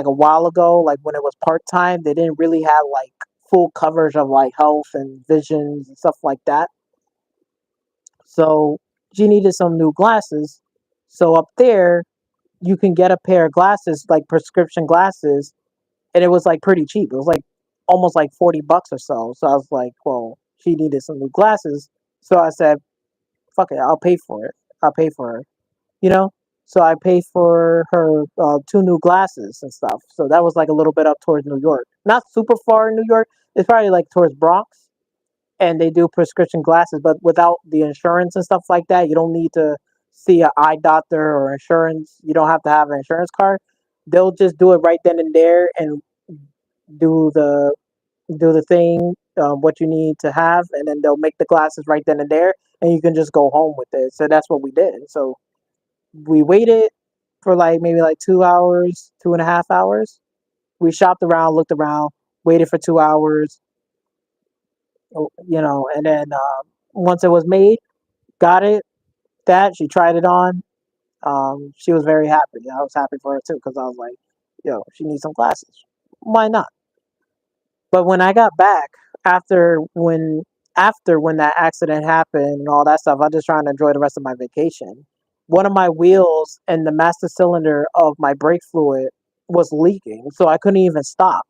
a while ago, like when it was part time. They didn't really have like full coverage of like health and visions and stuff like that. So she needed some new glasses. So up there, you can get a pair of glasses, like prescription glasses, and it was like pretty cheap. It was like almost like $40 or so. So I was like, well, she needed some new glasses. So I said, fuck it, I'll pay for it. I'll pay for her, you know? So I paid for her two new glasses and stuff. So that was like a little bit up towards New York. Not super far in New York. It's probably like towards Bronx. And they do prescription glasses, but without the insurance and stuff like that, you don't need to see an eye doctor or insurance. You don't have to have an insurance card. They'll just do it right then and there and do the do the thing, what you need to have, and then they'll make the glasses right then and there, and you can just go home with it. So that's what we did. So we waited for like maybe like 2 hours, 2.5 hours. We shopped around, looked around, waited for 2 hours, and then once it was made, got it. That she tried it on. She was very happy. I was happy for her too because I was like, yo, she needs some glasses. Why not? But when I got back after when when that accident happened and all that stuff, I just trying to enjoy the rest of my vacation. One of my wheels and the master cylinder of my brake fluid was leaking, so I couldn't even stop.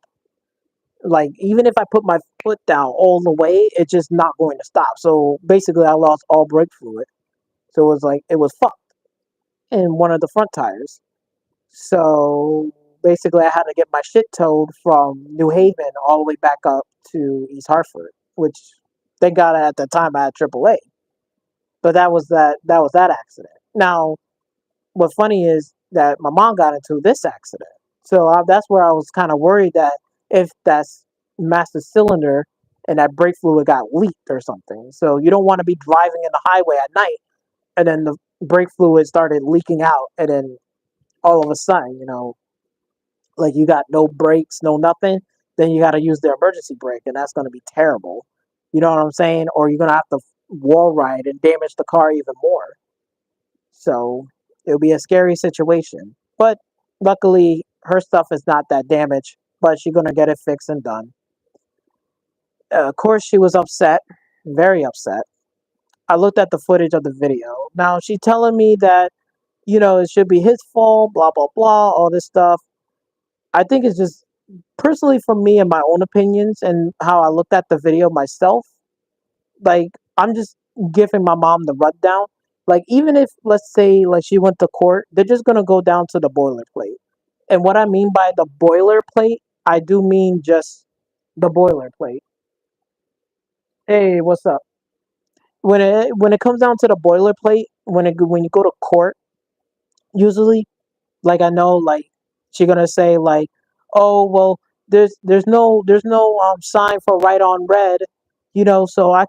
Like even if I put my foot down all the way, it's just not going to stop. So basically, I lost all brake fluid. So it was like it was fucked in one of the front tires. So basically, I had to get my shit towed from New Haven all the way back up to East Hartford, which thank God at the time I had AAA. But that was that accident. Now, what's funny is that my mom got into this accident, so that's where I was kind of worried that if that's master cylinder and that brake fluid got leaked or something. So you don't want to be driving in the highway at night and then the brake fluid started leaking out, and then all of a sudden, like you got no brakes, no nothing, then you got to use the emergency brake, and that's going to be terrible. You know what I'm saying? Or you're going to have to wall ride and damage the car even more. So it'll be a scary situation. But luckily, her stuff is not that damaged, but she's going to get it fixed and done. Of course, she was upset, very upset. I looked at the footage of the video. Now, she's telling me that, it should be his fault, blah, blah, blah, all this stuff. I think it's just personally for me and my own opinions and how I looked at the video myself, like I'm just giving my mom the rundown. Like even if let's say like she went to court, they're just gonna go down to the boilerplate. And what I mean by the boilerplate, I do mean just the boilerplate. Hey, what's up? When it comes down to the boilerplate, when you go to court, usually like I know like she gonna say like, oh well, there's no sign for right on red, so I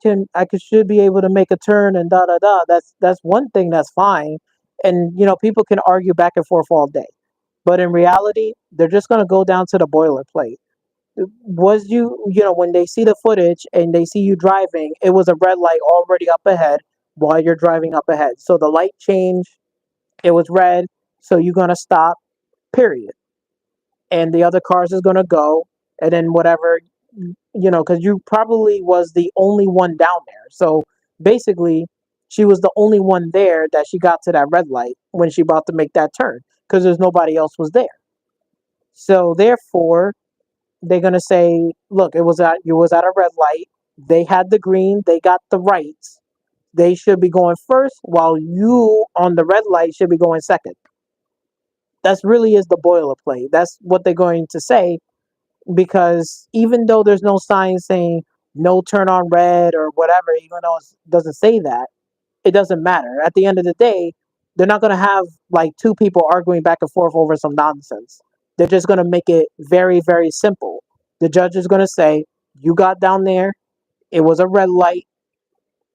should be able to make a turn and da da da. That's one thing that's fine, and people can argue back and forth all day, but in reality they're just gonna go down to the boilerplate. Was when they see the footage and they see you driving, it was a red light already up ahead while you're driving up ahead. So the light changed, it was red, so you're going to stop, period. And the other cars is going to go, and then whatever, because you probably was the only one down there. So basically, she was the only one there that she got to that red light when she about to make that turn because there's nobody else was there. So therefore, they're gonna say, look, you was at a red light. They had the green. They got the rights. They should be going first, while you on the red light should be going second. That's really is the boilerplate. That's what they're going to say because even though there's no sign saying no turn on red or whatever, even though it doesn't say that, it doesn't matter. At the end of the day, they're not going to have like two people arguing back and forth over some nonsense. They're just going to make it very, very simple. The judge is going to say, you got down there, it was a red light,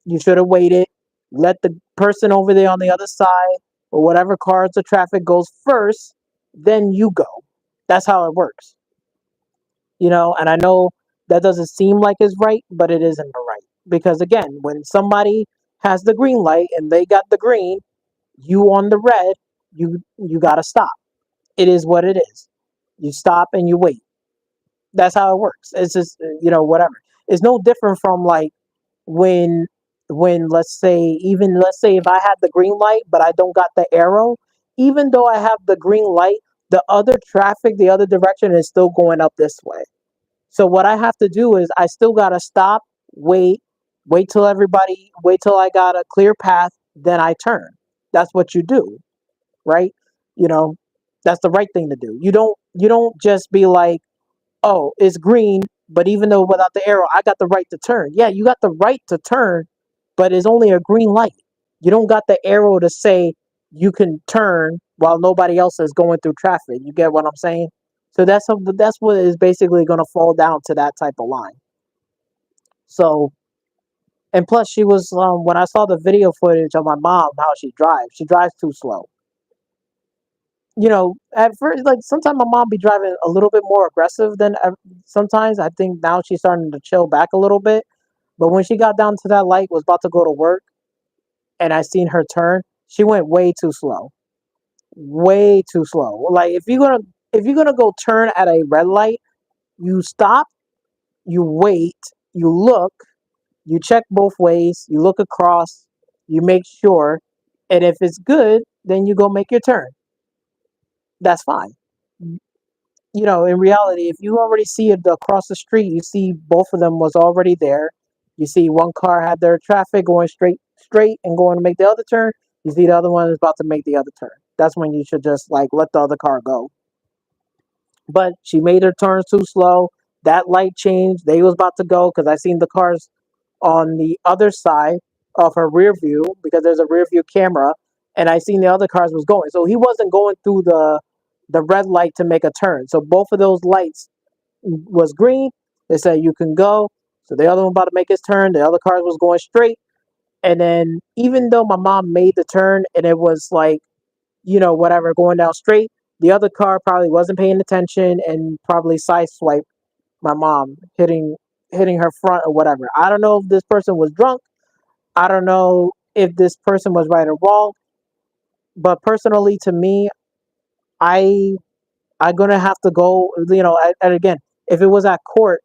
you should have waited, let the person over there on the other side or whatever cars of traffic goes first, then you go. That's how it works. And I know that doesn't seem like it's right, but it isn't the right. Because again, when somebody has the green light and they got the green, you on the red, you gotta stop. It is what it is. You stop and you wait. That's how it works. It's just whatever. It's no different from like when let's say if I had the green light but I don't got the arrow, even though I have the green light, the other traffic, the other direction is still going up this way. So what I have to do is I still gotta stop, wait till I got a clear path, then I turn. That's what you do, right? You know, that's the right thing to do. You don't just be like, oh, it's green, but even though without the arrow, I got the right to turn. Yeah, you got the right to turn, but it's only a green light. You don't got the arrow to say you can turn while nobody else is going through traffic. You get what I'm saying? So that's what is basically going to fall down to that type of line. So, and plus she was when I saw the video footage of my mom how she drives too slow. At first, like sometimes my mom be driving a little bit more aggressive than sometimes. I think now she's starting to chill back a little bit. But when she got down to that light, was about to go to work, and I seen her turn, she went way too slow, way too slow. Like if you're gonna go turn at a red light, you stop, you wait, you look, you check both ways, you look across, you make sure, and if it's good, then you go make your turn. That's fine. In reality, if you already see it across the street, you see both of them was already there. You see one car had their traffic going straight and going to make the other turn. You see the other one is about to make the other turn. That's when you should just like let the other car go. But she made her turns too slow. That light changed. They was about to go because I seen the cars on the other side of her rear view because there's a rear view camera, and I seen the other cars was going. So he wasn't going through the red light to make a turn. So both of those lights was green. They said you can go. So the other one about to make his turn. The other cars was going straight. And then even though my mom made the turn and it was like, whatever, going down straight, the other car probably wasn't paying attention and probably sideswiped my mom, hitting her front or whatever. I don't know if this person was drunk. I don't know if this person was right or wrong. But personally, to me, I I'm gonna have to go. And again, if it was at court,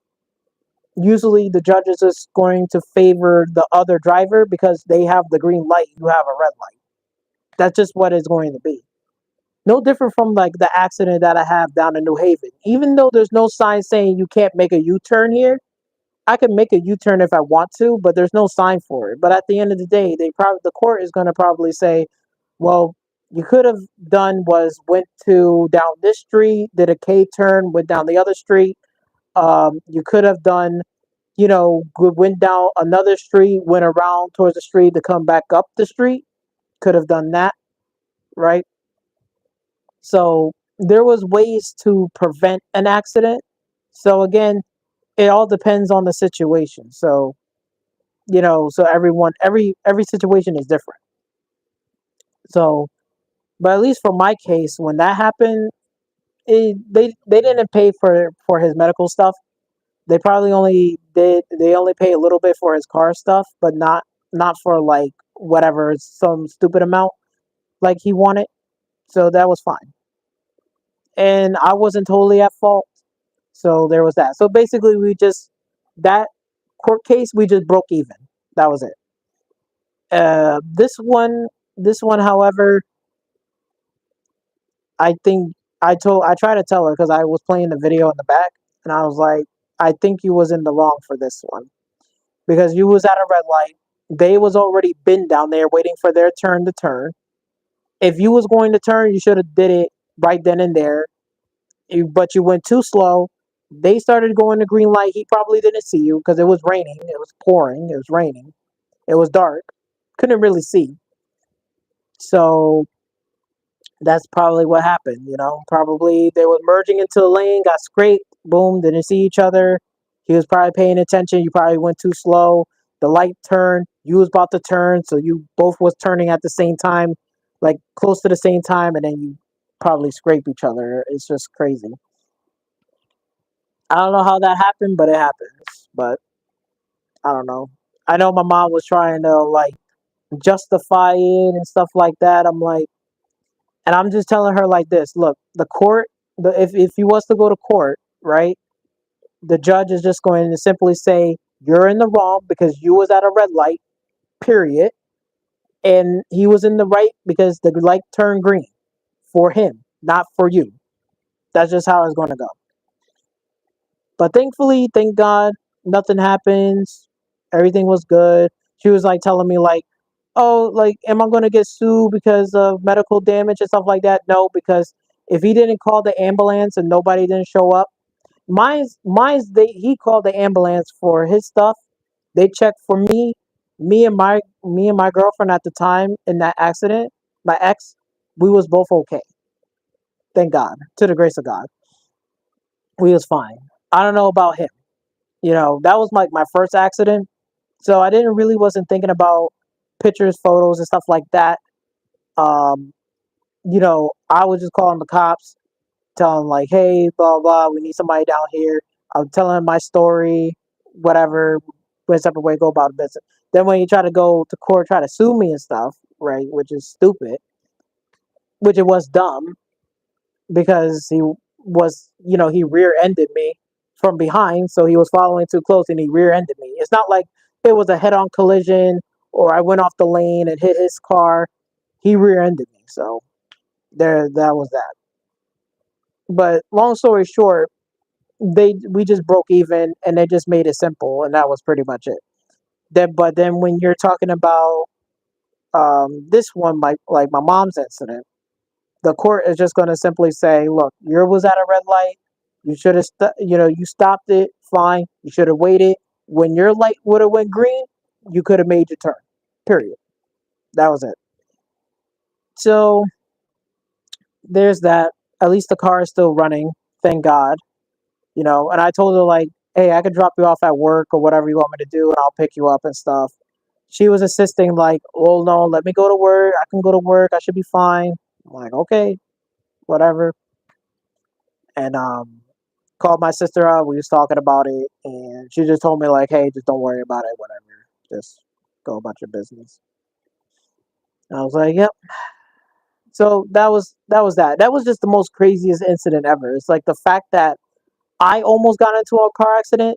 usually the judge is just going to favor the other driver because they have the green light, you have a red light. That's just what it's going to be. No different from like the accident that I have down in New Haven. Even though there's no sign saying you can't make a U-turn here, I can make a U-turn if I want to, but there's no sign for it. But at the end of the day, the court is going to probably say, well, you could have done was went to down this street, did a K turn, went down the other street. You could have done, went down another street, went around towards the street to come back up the street. Could have done that, right? So there was ways to prevent an accident. So again, it all depends on the situation. So so every situation is different. So, but at least for my case, when that happened, they didn't pay for his medical stuff. They only pay a little bit for his car stuff, but not for like whatever some stupid amount like he wanted. So that was fine. And I wasn't totally at fault. So there was that. So basically that court case we just broke even. That was it. This one however, I think I tried to tell her because I was playing the video in the back, and I was like, I think you was in the wrong for this one because you was at a red light. They was already been down there waiting for their turn to turn. If you was going to turn, you should have did it right then and there. But you went too slow. They started going to green light. He probably didn't see you because it was raining. It was pouring. It was raining. It was dark. Couldn't really see. So that's probably what happened. Probably they were merging into the lane, got scraped, boom, didn't see each other. He was probably paying attention. You probably went too slow. The light turned. You was about to turn, so you both was turning at the same time, like close to the same time, and then you probably scrape each other. It's just crazy. I don't know how that happened, but it happens. But I don't know. I know my mom was trying to like justify it and stuff like that. And I'm just telling her like this: look, the court, if he was to go to court, right, the judge is just going to simply say you're in the wrong because you was at a red light, period, and he was in the right because the light turned green for him, not for you. That's just how it's going to go. But thankfully, thank God, nothing happens. Everything was good. She was like telling me like, "Oh, like, am I gonna get sued because of medical damage and stuff like that?" No, because if he didn't call the ambulance and nobody didn't show up, he called the ambulance for his stuff. They checked for me and my girlfriend at the time in that accident. My ex, we was both okay. Thank God, to the grace of God, we was fine. I don't know about him. That was like my first accident. So I didn't really wasn't thinking about pictures, photos, and stuff like that. Um, I was just calling the cops, telling like, hey, blah blah, we need somebody down here. I was telling my story, whatever, went separate way, go about business. Then when you try to go to court, try to sue me and stuff, right, which is stupid, which it was dumb because he rear-ended me from behind, so he was following too close and he rear-ended me. It's not like it was a head-on collision or I went off the lane and hit his car. He rear-ended me, so that was that. But long story short, we just broke even and they just made it simple and that was pretty much it. But then when you're talking about this one, like my mom's incident, the court is just going to simply say, look, you was at a red light. You should have, you stopped it. Fine. You should have waited. When your light would have went green, you could have made your turn. Period. That was it. So there's that. At least the car is still running. Thank God. And I told her like, hey, I could drop you off at work or whatever you want me to do, and I'll pick you up and stuff. She was insisting like, well, no, let me go to work. I can go to work. I should be fine. I'm like, okay, whatever. And called my sister up. We was talking about it, and she just told me like, "Hey, just don't worry about it. Whatever. Just go about your business." And I was like, "Yep." So that. That was just the most craziest incident ever. It's like the fact that I almost got into a car accident,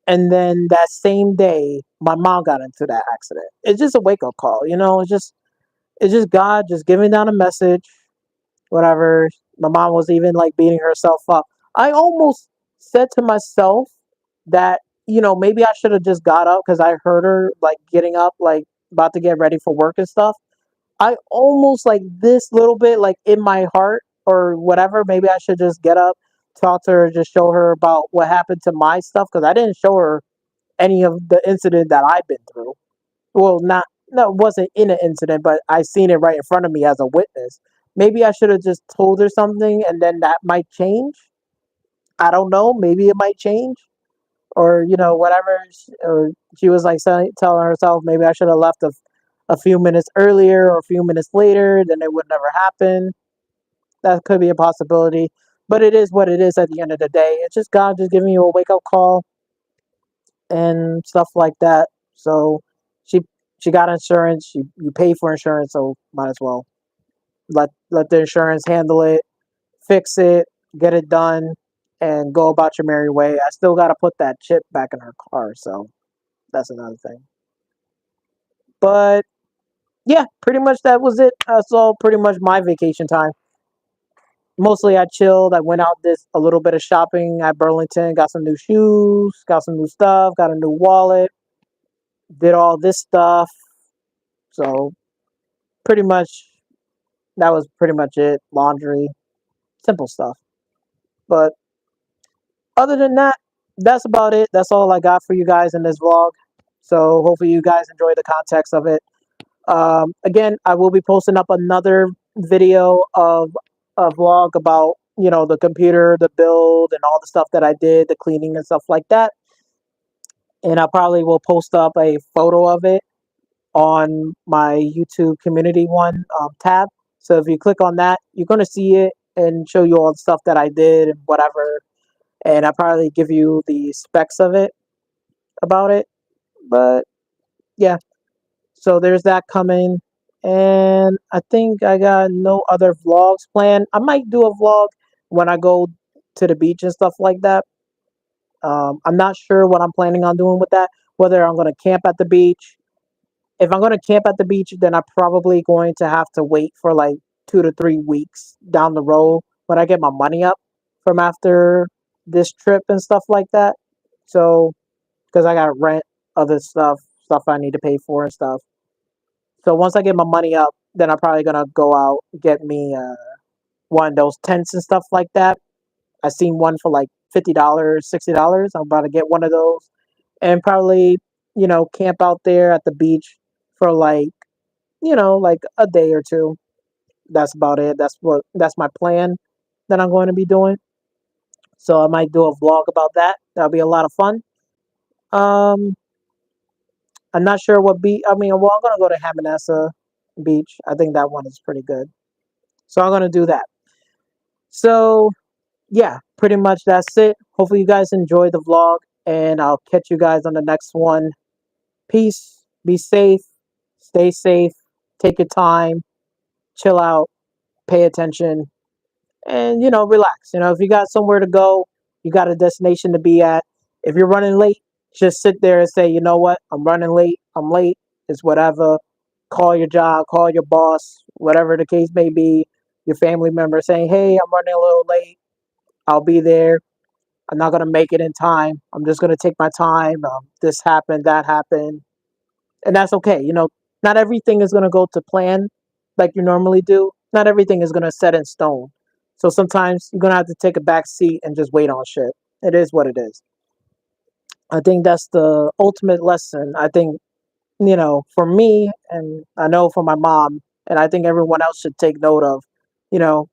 and then that same day, my mom got into that accident. It's just a wake up call, It's just God just giving down a message, whatever. My mom was even like beating herself up. I almost said to myself that, maybe I should have just got up because I heard her like getting up, like about to get ready for work and stuff. I almost like this little bit, like in my heart or whatever, maybe I should just get up, talk to her, just show her about what happened to my stuff because I didn't show her any of the incident that I've been through. Well, not no, it wasn't in an incident, but I seen it right in front of me as a witness. Maybe I should have just told her something, and then that might change. I don't know. Maybe it might change, or whatever. Or she was like telling herself, maybe I should have left a few minutes earlier or a few minutes later, then it would never happen. That could be a possibility. But it is what it is at the end of the day. It's just God just giving you a wake up call and stuff like that. So she she got insurance. You pay for insurance, so might as well let the insurance handle it, fix it, get it done, and go about your merry way. I still got to put that chip back in her car, so that's another thing. But yeah, pretty much that was it. That's all pretty much my vacation time. Mostly I chilled. I went out this a little bit of shopping at Burlington, got some new shoes, got some new stuff, got a new wallet, did all this stuff. So pretty much that was pretty much it. Laundry, simple stuff. But other than that, that's about it. That's all I got for you guys in this vlog. So hopefully you guys enjoy the context of it. Again, I will be posting up another video of a vlog about, the computer, the build, and all the stuff that I did, the cleaning and stuff like that. And I probably will post up a photo of it on my YouTube community one tab. So if you click on that, you're going to see it and show you all the stuff that I did and whatever. And I probably give you the specs of it about it. But yeah, so there's that coming. And I think I got no other vlogs planned. I might do a vlog when I go to the beach and stuff like that. I'm not sure what I'm planning on doing with that. Whether I'm going to camp at the beach. If I'm going to camp at the beach, then I'm probably going to have to wait for like 2 to 3 weeks down the road when I get my money up from after this trip and stuff like that. So, because I got rent, other stuff I need to pay for and stuff. So once I get my money up, then I'm probably gonna go out get me one of those tents and stuff like that. I seen one for like $50, $60. I'm about to get one of those and probably camp out there at the beach for like like a day or two. That's about it. That's my plan that I'm going to be doing. So I might do a vlog about that. That'll be a lot of fun. Um, I'm not sure what beach. I mean, well, I'm gonna go to Hammonessa Beach. I think that one is pretty good. So I'm gonna do that. So yeah, pretty much that's it. Hopefully you guys enjoy the vlog, and I'll catch you guys on the next one. Peace. Be safe. Stay safe. Take your time. Chill out. Pay attention. And relax. If you got somewhere to go, you got a destination to be at. If you're running late, just sit there and say, you know what, I'm running late. I'm late. It's whatever. Call your job, call your boss, whatever the case may be. Your family member saying, hey, I'm running a little late. I'll be there. I'm not gonna make it in time. I'm just gonna take my time. This happened, that happened, and that's okay. Not everything is gonna go to plan like you normally do. Not everything is gonna set in stone. So sometimes you're gonna have to take a back seat and just wait on shit. It is what it is. I think that's the ultimate lesson. I think for me, and I know for my mom, and I think everyone else should take note of. You know,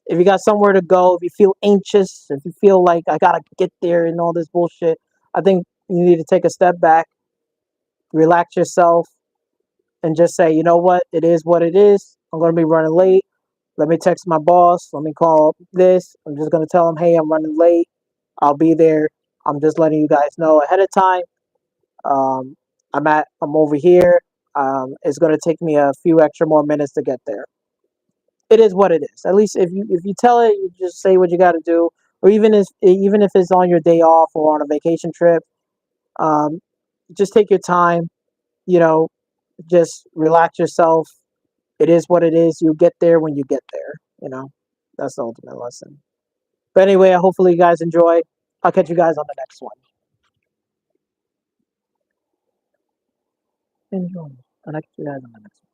if you got somewhere to go, if you feel anxious, if you feel like I gotta get there and all this bullshit, I think you need to take a step back, relax yourself, and just say, you know what, it is what it is. I'm gonna be running late. Let me text my boss. Let me call this. I'm just gonna tell him, hey, I'm running late. I'll be there. I'm just letting you guys know ahead of time. Um, I'm over here. It's gonna take me a few extra more minutes to get there. It is what it is. At least if you tell it, you just say what you got to do. Or even if it's on your day off or on a vacation trip, um, just take your time. You know, just relax yourself. It is what it is. You get there when you get there. That's the ultimate lesson. But anyway, hopefully you guys enjoy. I'll catch you guys on the next one. Enjoy. I'll catch you guys on the next one.